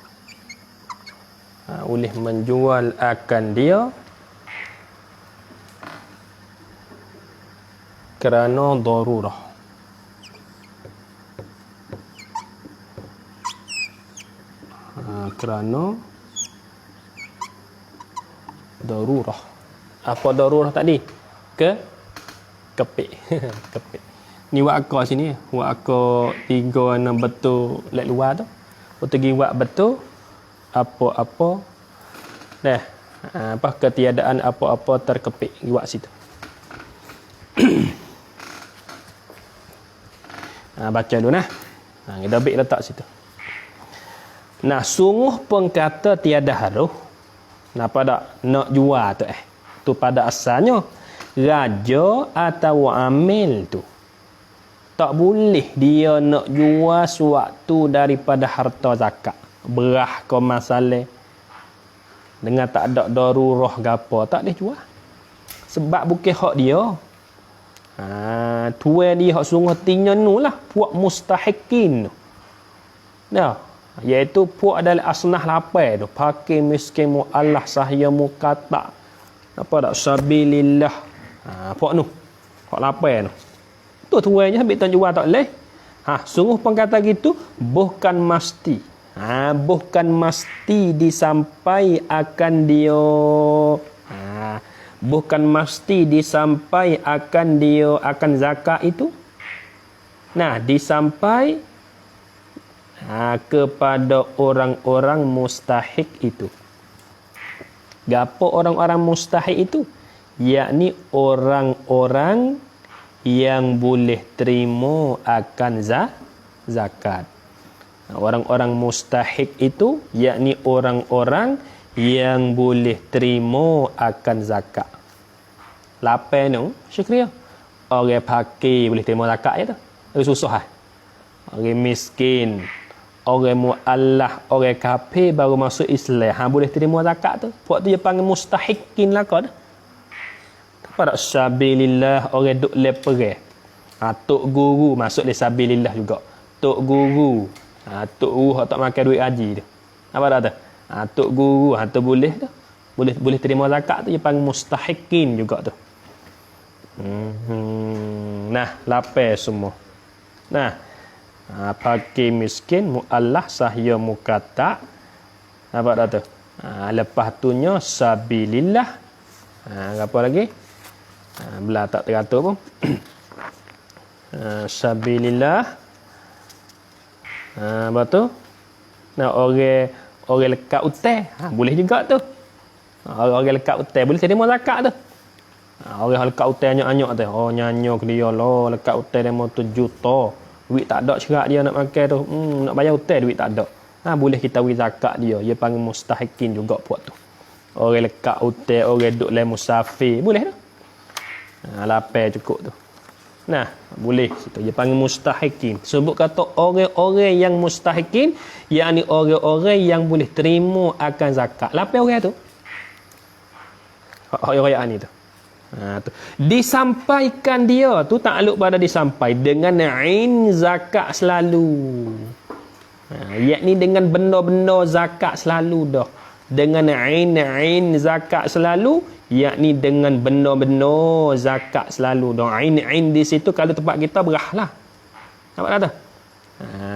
Oleh menjual akan dia kerana darurah. Kerana darurah. Apa darurah tadi? Kepik. Kepik. Ni wak akar sini. Wak akar 3 betul lek luar tu. Pergi wak betul apa-apa. Ketiadaan apa-apa terkepik wak situ. Baca dulu nah. Kita ambil letak situ. Nah, sungguh pun kata tiada haruh. Napa dak nak jual tu tu pada asalnya raja atau amil tu tak boleh dia nak jual suatu daripada harta zakat. Berah ke masalah dengan tak ada darurah gapo tak boleh jual. Sebab bukan hak dia. Tuan dia hak sungguh tinggal nulah puak mustahikin. Nah, iaitu puak adalah asnah lapai tu, pakai miskin mu Allah sahya mu kata apa dak sabilillah. Puak nu puak lapai tu tu tuannya sambil tuan jual tak leh. Sungguh pun kata gitu bukan mesti. Bukan mesti disampai akan dia. Bukan mesti disampai akan dia akan zakat itu. Nah, disampai kepada orang-orang mustahik itu. Gapo orang-orang mustahik itu? Yakni orang-orang yang boleh terima akan zakat. Orang-orang mustahik itu yakni orang-orang yang boleh terima akan zakat. Lapan tu, syukriya. Orang pakai boleh terima zakat ya tu. Susah. Orang miskin, orang mu'allah, orang kafir baru masuk Islam, boleh terima zakat tu. Puak tu dia panggil mustahikin lah kau dah. Pada sabilillah orang duk lepereh. Tok guru masuk di sabilillah juga. Tok guru. Tok guru tak makan duit haji tu. Apa dah tu? Tok guru tu boleh tu. Boleh terima zakat tu dia panggil mustahikin juga tu. Nah, lapar semua. Nah, pakai miskin mu'allah sahya mukata. Apa dah tu? Lepas tunya sabilillah. Apa lagi? Belah tak teratur pun. Sabilillah. Apa tu? Nah, orang lekat utai. Boleh juga tu. Orang lekat utai boleh terima zakat tu. Orang lekat utai anyak-anyak tu. Oh, nyanyo ke dia lah. Lekat utai dia mau 7 juta. Duit tak ada cerak dia nak makan tu. Nak bayar utai duit tak ada. Boleh kita beri zakat dia. Dia panggil mustahikin juga puak tu. Orang lekat utai, orang duduk lain musafir. Boleh tu. Lapar cukup tu. Nah, boleh situ. Dia panggil mustahikin. Sebut kata orang-orang yang mustahikin, yakni orang-orang yang boleh terima akan zakat. Lapar orang tu. Orang-orang ni tu. Tu. Disampaikan dia tu takluk pada disampai dengan ain zakat selalu. Yakni dengan benda-benda zakat selalu dah. Dengan ain zakat selalu, yakni dengan benda-benda zakat selalu dah. Ain di situ kalau tempat kita berah lah. Nampak kata?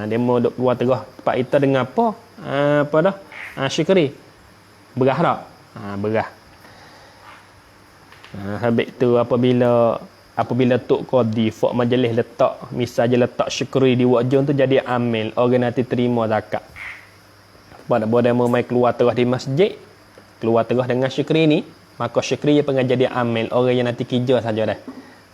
Dia mau duk keluar terah tempat kita dengan apa? Apa dah? Syukri. Berah tak? Berah. Habis tu apabila Tok Qadi Fok Majlis letak misal je letak syukri di wajun tu jadi amil orang nanti terima zakat. Pada mau mai keluar terah di masjid, keluar terah dengan syukri ni, maka syukri dia pengen jadi amil orang yang nanti kerja saja dah.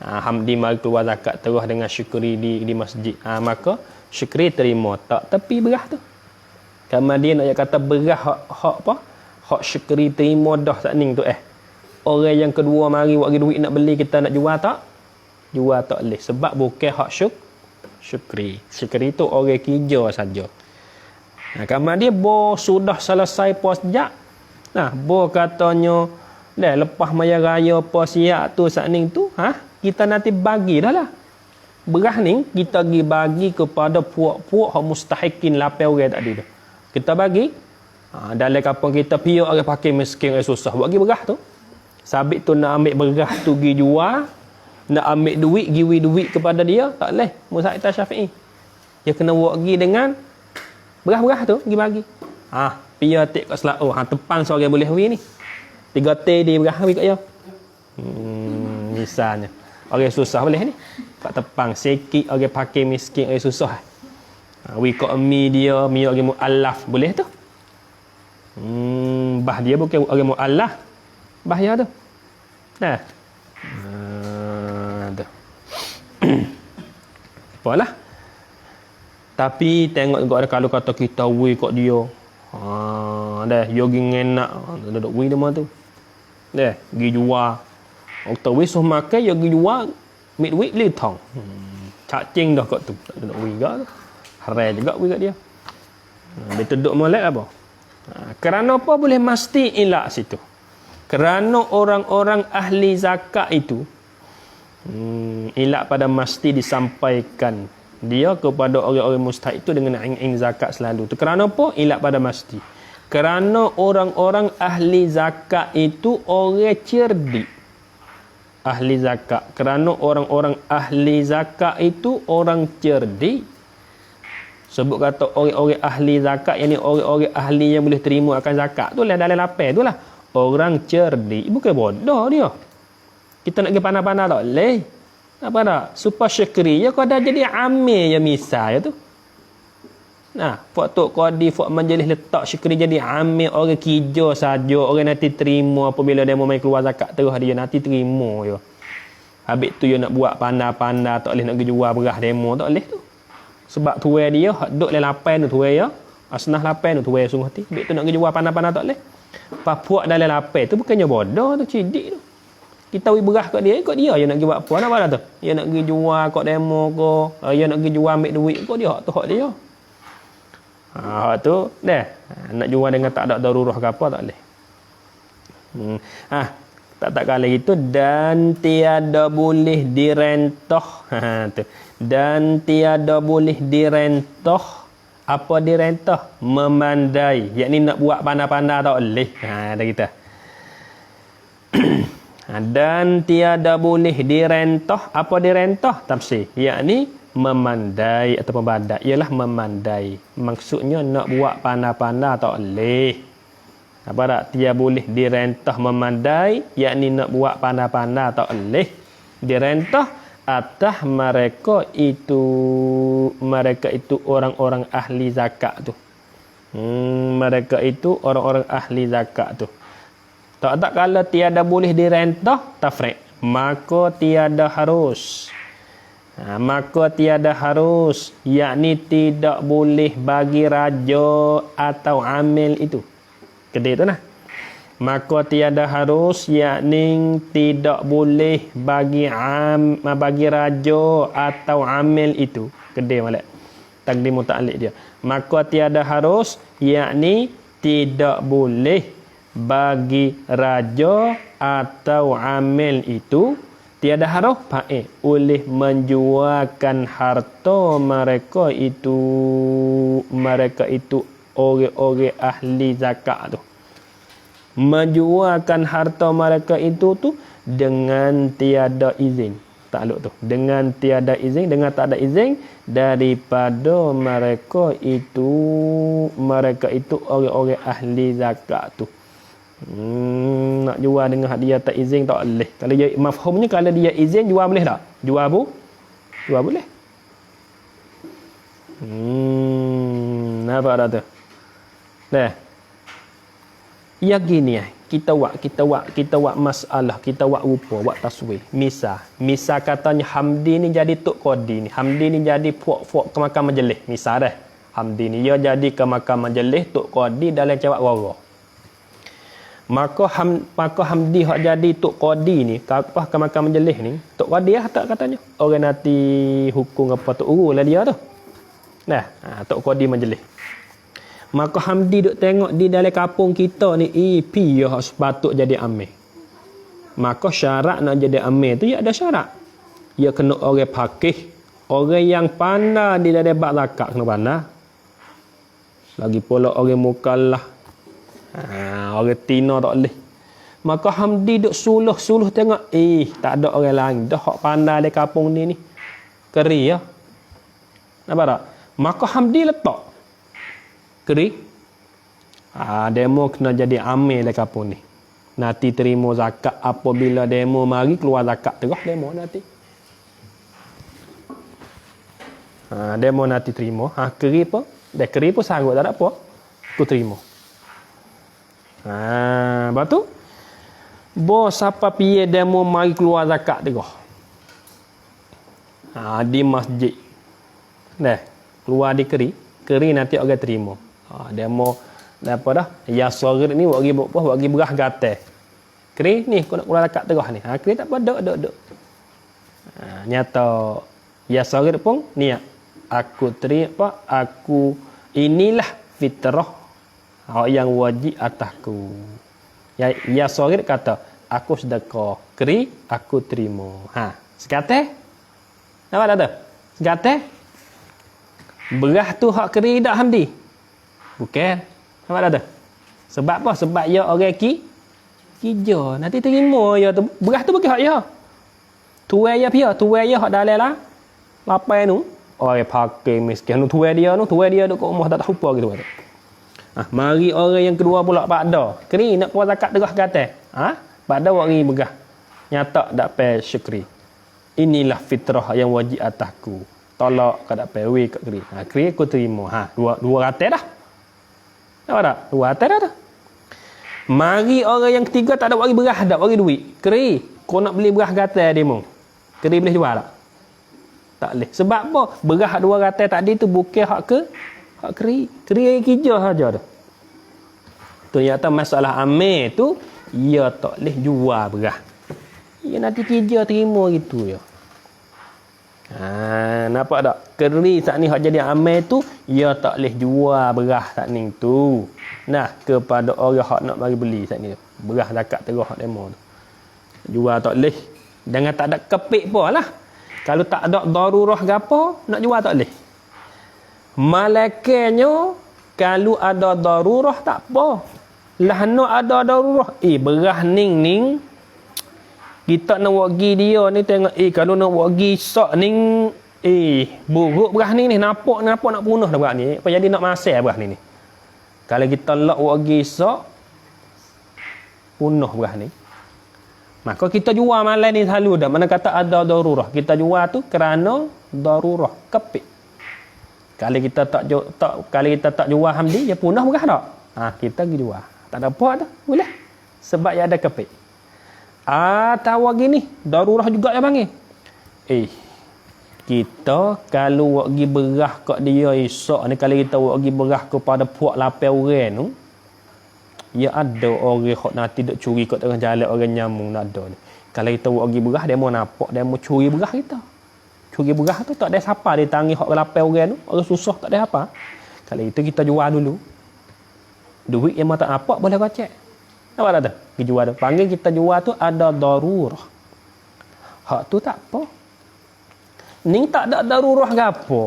Hamdi mari keluar zakat terah dengan syukri di masjid. Maka syukri terima tak tepi berah tu. Kemudian nak kata berah hak apa? Hak syukri terima dah tak ning tu orang yang kedua mari bagi duit nak beli kita nak jual tak? Jual tak boleh sebab bukan hak syukri. Syukri tu orang kerja saja. Kemudian bo sudah selesai puas sejak. Bo katanya dah lepas maya raya puas siap tu sakning tu, kita nanti bagi dah lah. Berah ni kita pergi bagi kepada puak-puak hak mustahikin lapar orang tadi tu. Kita bagi dalam kampung kita piuk orang pakai miskin orang susah bagi berah tu. Sabit tu nak ambil berah tu pergi jual, nak ambil duit, giwi duit kepada dia, tak boleh. Mazhab Syafi'i. Dia kena buat pergi dengan berah-berah tu, pergi bagi. Pia tik kat Selao, tepan seorang boleh beri ni. 3 teh di berah bagi kat dia. Misalnya. Orang susah boleh ni. Kat tepang, sikit orang pakai miskin, orang susah. Beri kat mi dia, mi orang mu'alaf, boleh tu. Bah dia bukan orang mu'alaf. Bahaya tu. Tu. Apalah. Tapi tengok juga ada kalau kata kita wei kat dia. Dah yogi ngenak duduk wei dia tu. Dah gi jual. Okta wei suh makan yo gi jual mit wei li thong. Cacing dah kat tu. Duduk wei gak tu. Harai juga wei kat dia. Dia duduk molek apa? Kerana apa boleh mesti ilak situ? Kerana orang-orang ahli zakat itu ilak pada mesti disampaikan dia kepada orang-orang mustahik itu dengan ing zakat selalu. Tu kerana apa? Ilak pada mesti. Kerana orang-orang ahli zakat itu orang cerdik. Ahli zakat. Kerana orang-orang ahli zakat itu orang cerdik. Sebut kata orang-orang ahli zakat, yang ni orang-orang ahli yang boleh terima akan zakat tu lah dalam lapar tu lah. Orang cerdik, bukan bodoh dia. Kita nak pergi pandai-pandai tak boleh. Apa tak? Supaya syukri ya kau dah jadi amil ya misal ya tu. Nah, fak tok qadi fak majlis letak syukri jadi amil orang kijau saja, orang nanti terima apabila dia mau mai keluar zakat terus dia nanti terima ya. Habis tu dia nak buat pandai-pandai tak boleh nak pergi jual beras demo tak boleh tu. Sebab tuai dia duk le lapan tu tuai ya. Asnah lapan tu tuai sungguh hati. Habis tu nak pergi jual pandai-pandai tak boleh. Papuak dalam lapan tu bukannya bodoh tu, cerdik tu. Kita wi berah kat dia, ikut dia nak pergi buat apa nak buat tu. Dia nak pergi jual kat demo ke, dia nak pergi jual ambil duit ke dia hak tu hak dia. Hak tu dah. Nak jual dengan tak ada darurah ke apa tak boleh. Tak kali itu dan tiada boleh direntah. Tu. Dan tiada boleh direntah. Apa direntah? Memandai. Yakni nak buat pandai-pandai tak boleh. Ada kita. Dan tiada boleh direntah. Apa direntah? Tafsir. Yakni memandai atau membadai. Ialah memandai. Maksudnya nak buat pandai-pandai tak boleh. Apa tak? Tiada boleh direntah memandai. Yakni nak buat pandai-pandai tak boleh. Direntah atas mereka itu orang-orang ahli zakat tu. Mereka itu orang-orang ahli zakat tu. Tak kalau tiada boleh direntah tafriq, maka tiada harus. Maka tiada harus, yakni tidak boleh bagi raja atau amil itu. Kedai tu nah. Maka tiada harus, yakni tidak boleh bagi raja atau amil itu. Kedai malak. Takdim muta'alliq dia. Maka tiada harus, yakni tidak boleh bagi raja atau amil itu. Tiada harus oleh menjualkan harta mereka itu orang-orang ahli zakat tu. Menjualkan harta mereka itu tu dengan tiada izin. Takluk tu. Dengan tiada izin, dengan tak ada izin daripada mereka itu orang-orang ahli zakat tu. Nak jual dengan dia tak izin tak boleh. Kalau dia mafhumnya kalau dia izin jual boleh tak? Jual boleh. Nampak tak tu? Dah. Ya gini kita buat masalah, kita buat rupa, buat taswir. Misal katanya Hamdi ni jadi tok qadi ni. Hamdi ni jadi puak-puak ke makam majlis. Misal dah. Hamdi ni dia jadi ke makam majlis tok qadi dalam cawak wara. Maka Hamdi hak jadi tok qadi ni, ke makam majlis ni, tok qadi tak katanya. Orang nanti hukum apa tok uru lah dia tu. Nah, tok qadi majlis. Maka Hamdi duk tengok di dalam kampung kita ni pi ya sepatut jadi amil. Maka syarat nak jadi amil tu ya ada syarat. Ya kena orang faqih, orang yang pandai di dalam bab zakat kena pandai. Lagi pula orang mukallaf. Orang tina tak boleh. Maka Hamdi duk suluh tengok tak ada orang lain dah hak pandai di kampung ni. Keri ya. Nampak tak? Maka Hamdi letak keri. Demo kena jadi amil di kampung ni. Nanti terima zakat apabila demo mari keluar zakat terus demo nanti. Demo nanti terima. Keri apa? Dah keri pun sanggup tak ada apa. Aku terima. Lepas tu bos siapa piye demo mari keluar zakat terus. Di masjid. Dah. keluar di keri. Keri nanti orang terima. Demo apa dah? Ya sorir ni buat pergi berah gatal. Keri ni kau nak keluar dekat terah ni. Keri tak apa dok. Nyata ya sorir pun niat. Aku terima aku inilah fitrah yang wajib atasku. Ya sorir kata aku sedekah. Keri aku terima. Sekate? Nampak tak tu? Sekate? Berah tu hak keri dak Hamdi? Bukan. Nampak tak tu? Sebab apa? Sebab ya orang kija. Nanti terima ya tu. Berah tu bukan hak ya. Tuai ya pia. Tuai ya hak dalai lah. Lapai tu. Orang pakai miskin. Tuai dia duk kat rumah tak tahu apa gitu. Mari orang yang kedua pula Pak Da. Keri nak keluar zakat terah kata. Pak Da buat ni berah. Nyata dak pay syukri. Inilah fitrah yang wajib atasku. Tolak kada pewi kat keri. Keri aku terima. Dua ratus dah. Nampak tak? Dua ratus dah tu. Mari orang yang ketiga tak ada bagi berah, tak bagi duit. Keri, kau nak beli berah gatal dia mu. Keri boleh jual tak? Tak boleh. Sebab apa? Berah 200 tadi tu bukan hak keri. Keri yang kerja saja tu. Ternyata masalah amir tu, ia tak boleh jual berah. Ia nanti kerja terima gitu ya. Nampak tak? Keri saat ni hak jadi amil tu, ia tak boleh jual berah saat ni tu. Nah, kepada orang hak nak bagi beli saat ni. Berah zakat terah hak demo tu. Jual tak boleh. Jangan tak ada kepik pun lah. Kalau tak ada darurah gapo, nak jual tak boleh. Malaikannya, kalau ada darurah tak apa. Lah nak ada darurah. Berah ning. Kita nak buat gi dia ni tengok kalau nak buat gi sak ni buruk berah ni nampak nak punah dah berah ni. Apa jadi nak masai berah ni. Kalau kita lak buat gi sak punah berah ni. Maka kita jual malai ni selalu dah. Mana kata ada darurah. Kita jual tu kerana darurah kepik. Kalau kita tak jual Hamdi dia punah berah tak? Kita pergi jual. Tak ada apa dah. Boleh. Sebab dia ada kepik. Tahu gini, darurah juga ya panggil. Kita kalau pergi berah kat dia esok ni, kalau kita pergi berah kepada puak lapar orang tu, ya ada orang hok nanti duk curi kat tengah jalan orang nyamung nak ada ni. Kalau kita pergi berah dia mau nampak dia mau curi berah kita. Curi berah tu tak ada siapa dia tangi hok lapar orang tu, orang susah tak ada apa. Kalau itu kita jual dulu. Duit yang mata apa boleh kau cek. Nampak tak tu? Pergi jual tu. Panggil kita jual tu ada darurah. Hak tu tak apa. Ni tak ada darurah ke apa.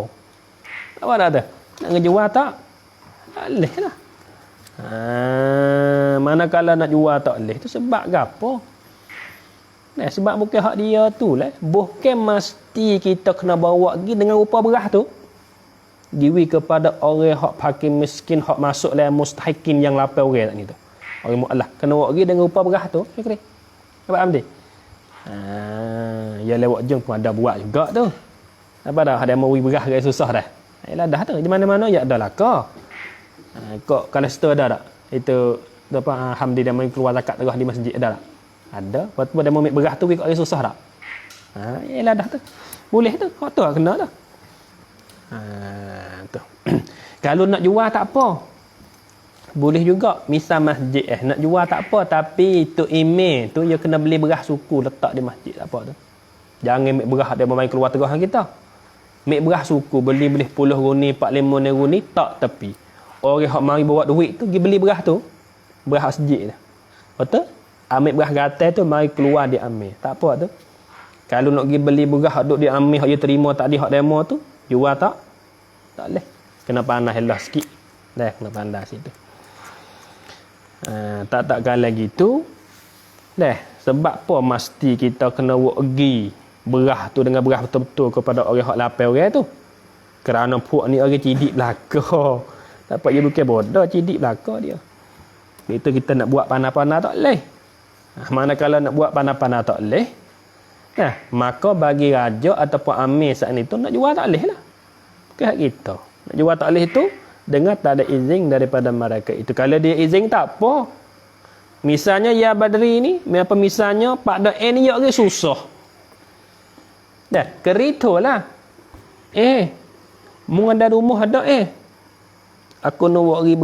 Nampak tak tu? Nak ngejual tak? Tak boleh lah. Manakala nak jual tak boleh tu sebab ke apa? Sebab bukan hak dia tu lah. Bukan mesti kita kena bawa pergi dengan rupa berah tu. Diwi kepada orang hak pakai miskin, hak masuk dalam mustahikin yang lapar orang tak ni tu. Orang mu'allah. Kena buat pergi dengan rupa berah tu. Syukri. Nampak Hamdi? Ya lewat jeng pun ada buat juga tu. Nampak dah? Ada mau berah ke susah dah. Yalah dah tu. Di mana-mana ya ada lah kau. Kok kalau situ ada tak? Itu apa Hamdi dia main keluar zakat terah di masjid ada tak? Ada. Lepas tu dia mau ambil berah tu pergi kat orang susah tak? Yalah dah tu. Boleh tu. Hak tu lah kena tu. Tu. Kalau nak jual tak apa. Boleh juga misal masjid nak jual tak apa tapi tu email tu dia kena beli berah suku letak di masjid tak apa tu. Jangan ambil berah dia main keluar terah kita. Ambil berah suku beli 10 runi 45 runi tak tepi. Orang hak mari bawa duit tu pergi beli berah tu. Berah masjid tu. Betul? Ambil berah gatal tu mari keluar dia ambil. Tak apa tu. Kalau nak pergi beli berah duk dia ambil hak dia terima tadi hak demo tu jual tak? Tak boleh. Kena panas lah sikit. Dah kena panas situ. Tak kalah gitu dah sebab apa mesti kita kena buat pergi berah tu dengan berah betul-betul kepada orang hak lapar orang tu kerana puak ni orang cidik belaka dapat dia bukan bodoh cidik belaka dia itu kita nak buat panah-panah tak boleh manakala nak buat panah-panah tak boleh maka bagi raja ataupun amir saat ni tu nak jual tak boleh lah bukan hak kita nak jual tak boleh tu dengan tak ada izin daripada mereka itu. Kalau dia izin tak apa. Misalnya ya Badri ni, apa misalnya Pak Daen ni orang susah. Dah, keritolah. Mu ada rumah ada aku nak buat pergi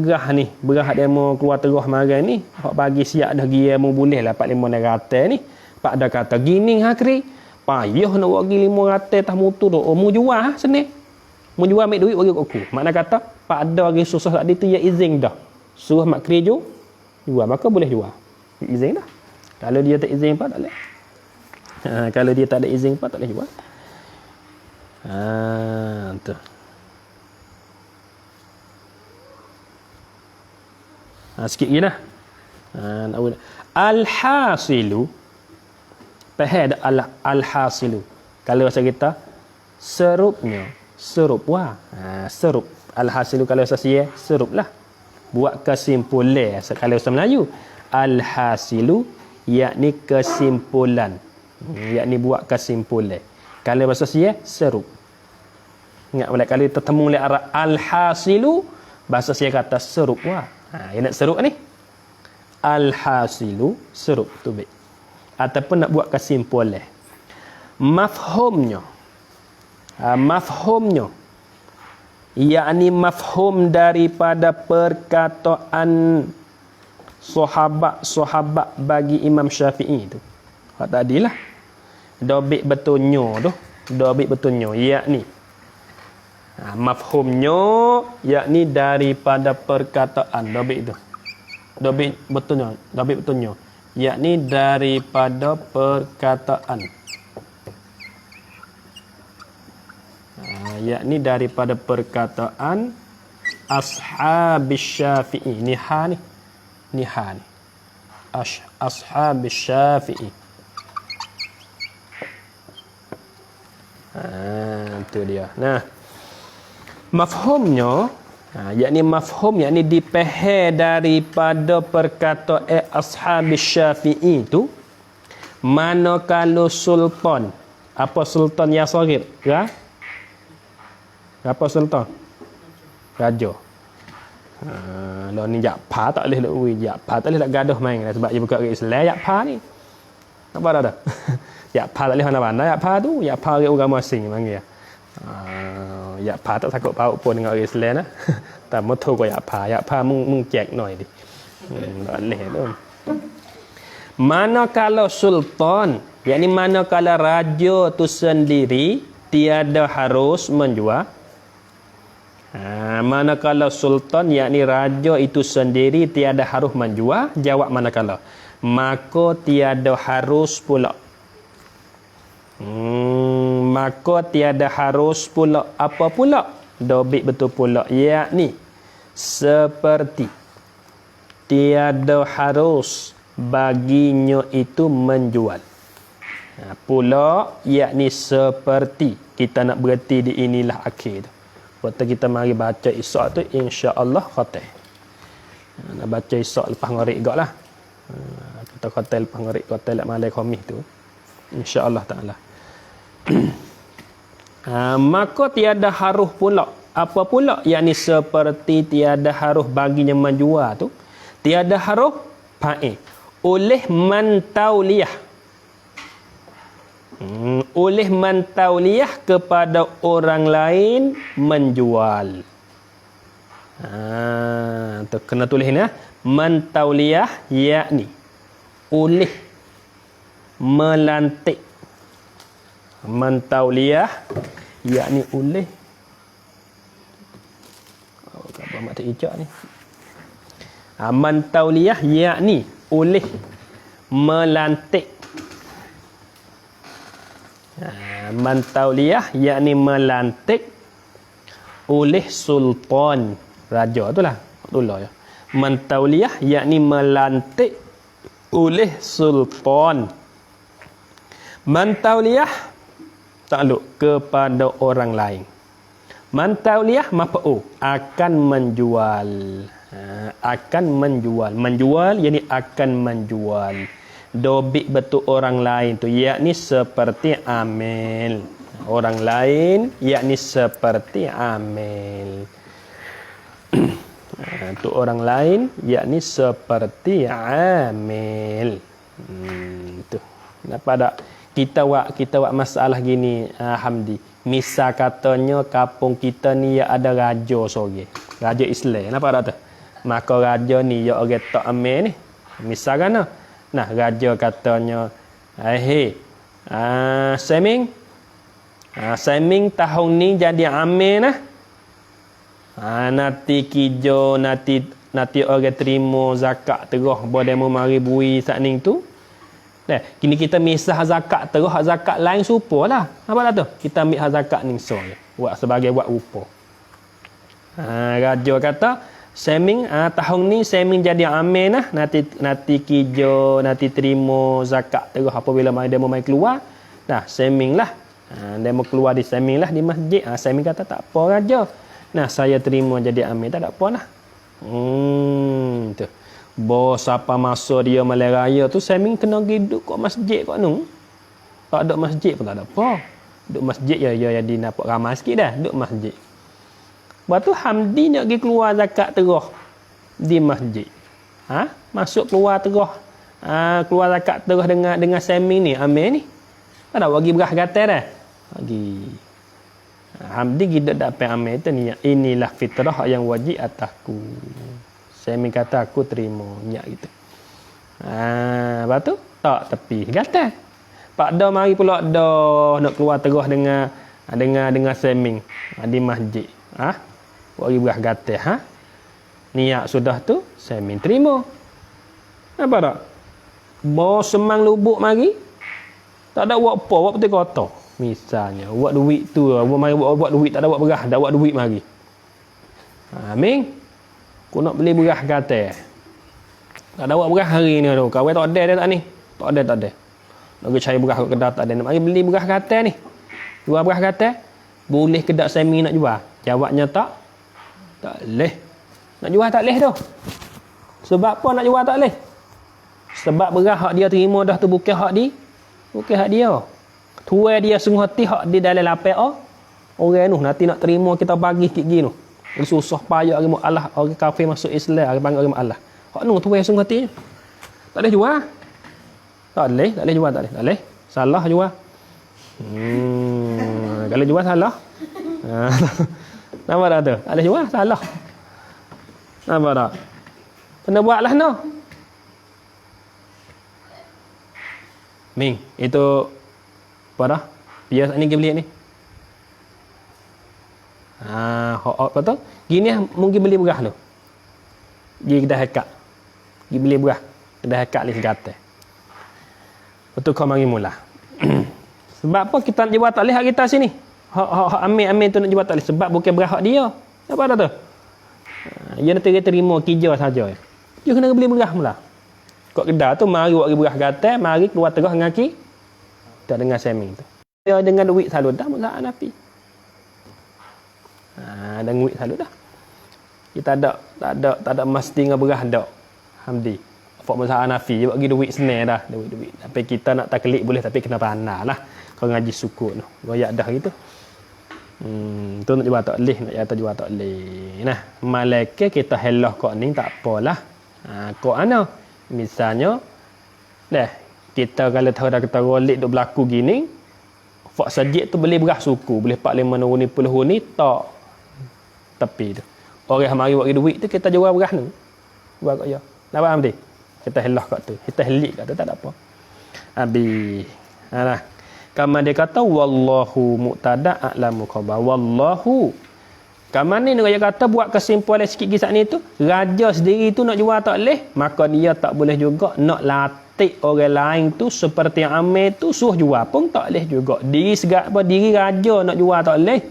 berah dia mau keluar terus marai ni. Hak pagi siap dah gi mu boleh lah 4-5 ni. Pak dah kata gini hakri. Payah nak buat pergi 500 tah motor tu. Oh mu jual seni. Mu jual ambil duit bagi aku. Makna kata pak ada lagi susah tadi tu ya izin dah. Suruh mak kerja jual maka boleh jual. Izin dah. Kalau dia tak izin pak tak boleh. Kalau dia tak ada izin pak tak boleh jual. Tu. Sikit lagi dah. Al-hasilu. Faham al-hasilu. Kalau bahasa kita serupnya, serup wah. Serup. Al-hasilu kalau bahasa saya seruplah. Buat kesimpulan kalau bahasa Melayu. Al-hasilu yakni kesimpulan. Yakni buat kesimpulan. Kalau bahasa saya serup. Ingat balik kalau tertemu oleh arah al-hasilu, bahasa saya kata serup wah. Yang nak serup ni al-hasilu serup tu baik. Ataupun nak buat kesimpulan. Mafhumnya. Mafhumnya yakni mafhum daripada perkataan sahabat bagi Imam Syafi'i tu. Hak tadilah. Dobik betulnya tu. Dobik betulnya yakni mafhumnya yakni daripada perkataan dobik tu. Dobik betulnya yakni daripada perkataan. Yakni daripada perkataan ashabis Syafi'i. Niha ni. Ashabis Syafi'i. Itu dia. Nah, mafhumnya yakni mafhum yakni dipahami daripada perkataan ashabis Syafi'i itu manakala sultan. Apa sultan yang saghir? Apa sultan? Raja. Lah ni Jakfar tak boleh nak ui. Jakfar tak boleh nak gaduh main lah. Sebab dia buka ke Islam Jakfar ni. Apa dah? Jakfar tak boleh mana-mana Jakfar tu. Jakfar orang agama asing panggil. Jakfar tak takut paut pun dengan orang Islam lah. Tak motor kau Jakfar mung cek noi di. Tak boleh tu. Manakala sultan, yakni manakala raja tu sendiri tiada harus menjual. Manakala sultan yakni raja itu sendiri tiada harus menjual, jawab manakala. Maka tiada harus pula. Maka tiada harus pula. Apa pula? Dobik betul pula. Yakni seperti tiada harus baginya itu menjual. Pula yakni seperti. Kita nak berhenti di inilah akhir tu. Waktu kita mari baca Isyak tu insya-Allah khatih. Nak baca Isyak lepas ngorek gak lah. Kita khatih lepas ngorek khatih lek malai khamis tu. Insya-Allah taala. Maka tiada haruh pula. Apa pula? Yakni seperti tiada haruh baginya menjual tu. Tiada haruh oleh man tauliyah. Oleh man tauliyah kepada orang lain menjual. Tu kena tulis ni. Man tauliyah yakni oleh melantik. Man tauliyah yakni oleh apa mak tak ijak ni. Man tauliyah yakni oleh melantik. Man tauliyah yakni melantik oleh sultan, raja itulah itulah ya. Man tauliyah yakni melantik oleh sultan. Man tauliyah takluk kepada orang lain. Man tauliyah maf'ul akan menjual. Akan menjual. Menjual yakni akan menjual. Dobik betul orang lain tu yakni seperti amil. Orang lain yakni seperti amil. Tu orang lain yakni seperti amil. Tu. Kenapa tak kita buat masalah gini Hamdi. Misal katanya kampung kita ni ya ada raja seorang. Raja Islam. Nampak tak tu? Maka raja ni ya orang tak amin ni. Misal kan? Nah, raja katanya, Seming, Seming tahun ni jadi amin lah. Nanti kijo, nanti orang terima zakat terus boleh mari bui saat ni tu. Dah, kini kita misah zakat terus hak zakat lain supalah. Apa dah tu? Kita ambil hak zakat ni soal. Buat sebagai buat rupa. Raja kata, Seming tahun ni Seming jadi amin lah. Nanti kijo, nanti terima zakat terus apabila dia mau keluar. Dah, Seming lah. Dia mau keluar di Seming lah di masjid. Seming kata tak apa raja. Nah, saya terima jadi amin tak ada apa lah. Tu. Bos apa masa dia malam raya tu Seming kena pergi duduk kat masjid kat nu. Tak ada masjid pun tak ada apa. Duduk masjid ya jadi nampak ramai sikit dah duduk masjid. Lepas tu Hamdi nak pergi keluar zakat terus di masjid. Masuk keluar terus. Keluar zakat terus dengan Seming ni, amin ni. Tak ada bagi berah gatal dah. Bagi Hamdi kita dapat amin tu ni. Inilah fitrah yang wajib atasku. Seming kata aku terima niat gitu. Lepas tu tak tepi gatal. Pak dah mari pula dah nak keluar terus dengan Seming di masjid. Bagi berah gatal niat sudah tu Seming terima. Apa tak? Bawa semang lubuk mari. Tak ada buat apa, buat peti kotor. Misalnya, buat duit tu, buat duit tak ada buat berah, dah buat duit mari. Ming, aku nak beli berah kata. Tak ada buat berah hari ni tu. Kawan tak ada tak ni? Tak ada. Nak pergi cari berah kat kedai tak ada. Nak mari beli berah kata ni. Jual berah kata, boleh ke tak Seming nak jual? Jawabnya tak. Tak leh. Nak jual tak leh tu. Sebab apa nak jual tak leh? Sebab berah hak dia terima dah tu bukan hak dia. Tuai dia sungguh hati hak di dalam lapik orang tu nanti nak terima kita bagi sikit gini tu. Susah payah Allah orang kafir masuk Islam orang panggil orang Allah. Hak nu tuai sungguh hati. Tak boleh jual. Tak boleh jual tak boleh. Salah jual. Kalau jual salah. Nampak tak tu? Tak boleh jual salah. Nampak tak? Kena buatlah no. Ming, itu apa dah? Biar ni pergi beli ni. Apa tu? Gini mungkin beli berah tu. Pergi kedai hekak. Pergi beli berah. Kedai hekak ni segata. Betul kau mari mula. Sebab apa kita nak jual tak boleh hak kita sini? Hak ambil tu nak jual tak boleh. Sebab bukan berah hak dia. Apa dah tu? Dia nak terima kijau saja. Dia kena beli berah mula. Kau kedai tu mari buat berah gatal, mari keluar terus dengan tak dengan Seming tu. Dia dengan duit selalu dah mula Hanafi. Dengan duit selalu dah. Kita tak ada mesti dengan berah dak. Hamdi. Fak mazhab Hanafi dia bagi duit senang dah, duit. Tapi kita nak taklid boleh tapi kena pandailah. Kau ngaji sukun tu. Royak dah gitu. Tu nak jual tak leh, nak jatuh jual tak leh. Nah, malaikat kita helah kok ni tak apalah. Kok ana? Misalnya kita kalau tahu dah kita rolik duk berlaku gini, fak sajid tu boleh berah suku, boleh 4 5 ni 10 ni tak tepi tu. Orang mari bagi duit tu kita jual berah ni. Buat kat dia. Nak faham dia? Kita helah kat tu. Kita helik kat tu tak ada apa. Habis. Nah. Kama dia kata wallahu muqtada a'lamu khabar. Wallahu. Kama ni dia kata buat kesimpulan sikit kisah ni tu, raja sendiri tu nak jual tak boleh, maka dia tak boleh juga nak latih orang lain tu seperti Amir tu suruh jual pun tak boleh juga. Diri raja nak jual tak boleh.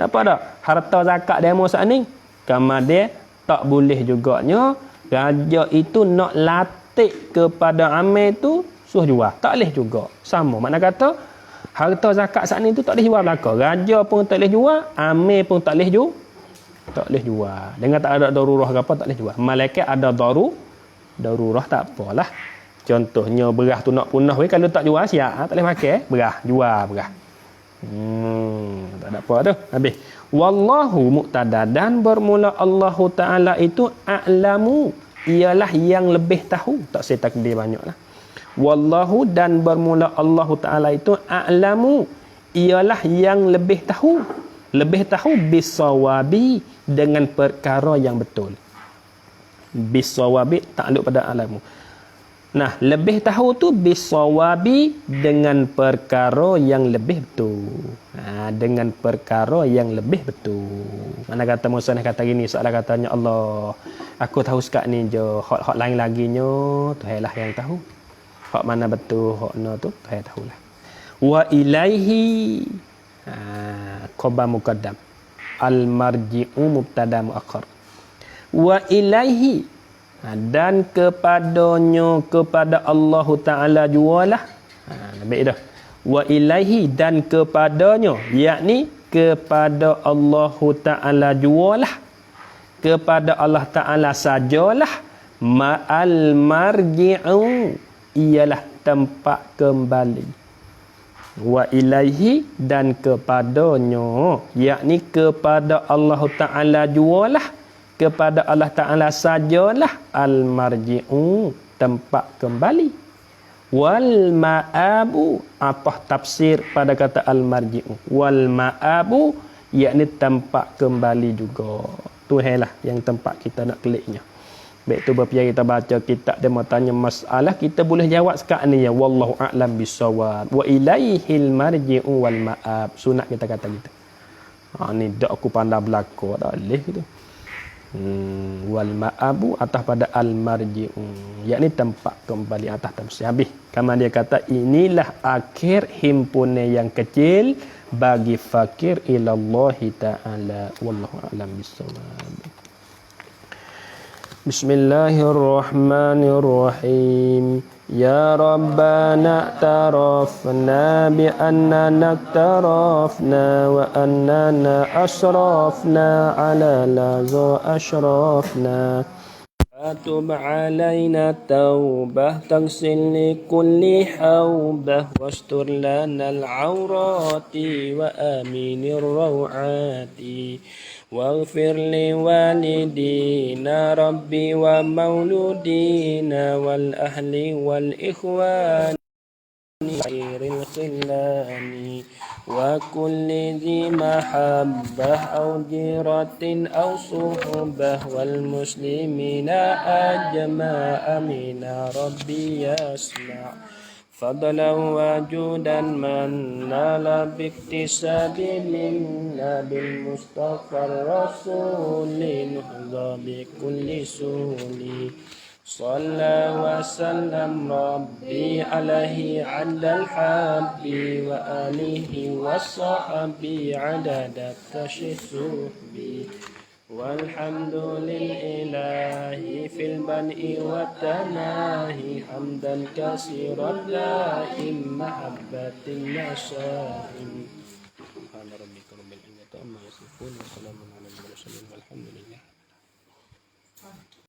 Nampak tak? Harta zakat demo saat ni. Kama dia tak boleh juganya raja itu nak latih kepada Amir tu suruh jual. Tak boleh juga. Sama. Makna kata harta zakat saat ni tu tak boleh jual belaka. Raja pun tak boleh jual, Amir pun tak boleh jual. Tak boleh jual. Dengan tak ada darurah ke apa tak boleh jual. Malaikat ada darurah tak apalah. Contohnya berah tu nak punah kalau tak jual siap tak boleh makan berah, jual berah. Tak ada apa tu. Habis. Wallahu muqtada dan bermula Allah Taala itu a'lamu, ialah yang lebih tahu. Tak saya takdir banyaklah. Wallahu dan bermula Allah Ta'ala itu a'lamu, ialah yang lebih tahu. Lebih tahu bisawabi, dengan perkara yang betul. Bisawabi takluk pada alamu. Nah, lebih tahu tu bisawabi, dengan perkara yang lebih betul. Dengan perkara yang lebih betul. Mana kata Musa kata gini, soalan katanya Allah, aku tahu sekat ni je, hak lain lagi nyo Tuhan lah yang tahu. Hak mana betul, hak no tu Tuhan tahulah. Wa ilaihi, khabar muqaddam, al marji'u mubtada muakhar. Wa ilaihi, dan kepadanya, kepada Allah Taala jualah. Baik dah. Wa ilaihi, dan kepadanya, yakni kepada Allah Taala jualah, kepada Allah Taala sajalah, ma'al marji'u, ialah tempat kembali. Wa ilaihi, dan kepadanya, yakni kepada Allah Ta'ala jualah, kepada Allah Ta'ala sajalah, al-marji'u, tempat kembali. Wal ma'abu, apa tafsir pada kata al-marji'u? Wal ma'abu, yakni tempat kembali juga. Tuhanlah yang tempat kita nak keliknya. Baik tu berpiar kita baca kitab dia mau tanya masalah, kita boleh jawab sekarang ni ya, wallahu a'lam bisawab. Wa ilaihil marji'u wal ma'ab. Sunat kita kata gitu. Ni dak aku pandai belaka dak leh gitu. Wal ma'abu atas pada al marji'u, yakni tempat kembali, atas tafsir habis. Kama dia kata, inilah akhir himpunan yang kecil bagi fakir ilallahi ta'ala. Wallahu a'lam bisawab. Bismillahirrahmanirrahim. Ya Rabbana tarafna bi annana tarafna wa annana asrafna ala laza asrafna. Atub alaina taubah tagsil li kulli haubah wastur lana al-awrati wa aminir rawati. واغفر لوالدينا ربي ومولودينا والأهل والإخوان خير الخلان وكل ذي محبة أو جيرة أو صحبة والمسلمين أجمع آمين ربي يسمع فضلا وجودا من نال باكتساب منا بالمصطفى الرسول نهضى بكل سهول صلى وسلم ربي عليه عند الحب وآله وصحبه عدد التشسب والحمد لله في البدء والتناهي حمدا كثيرا دائم محبة النشائم. سبحان ربك رب العزة عما يصفون وسلام على المرسلين والحمد لله.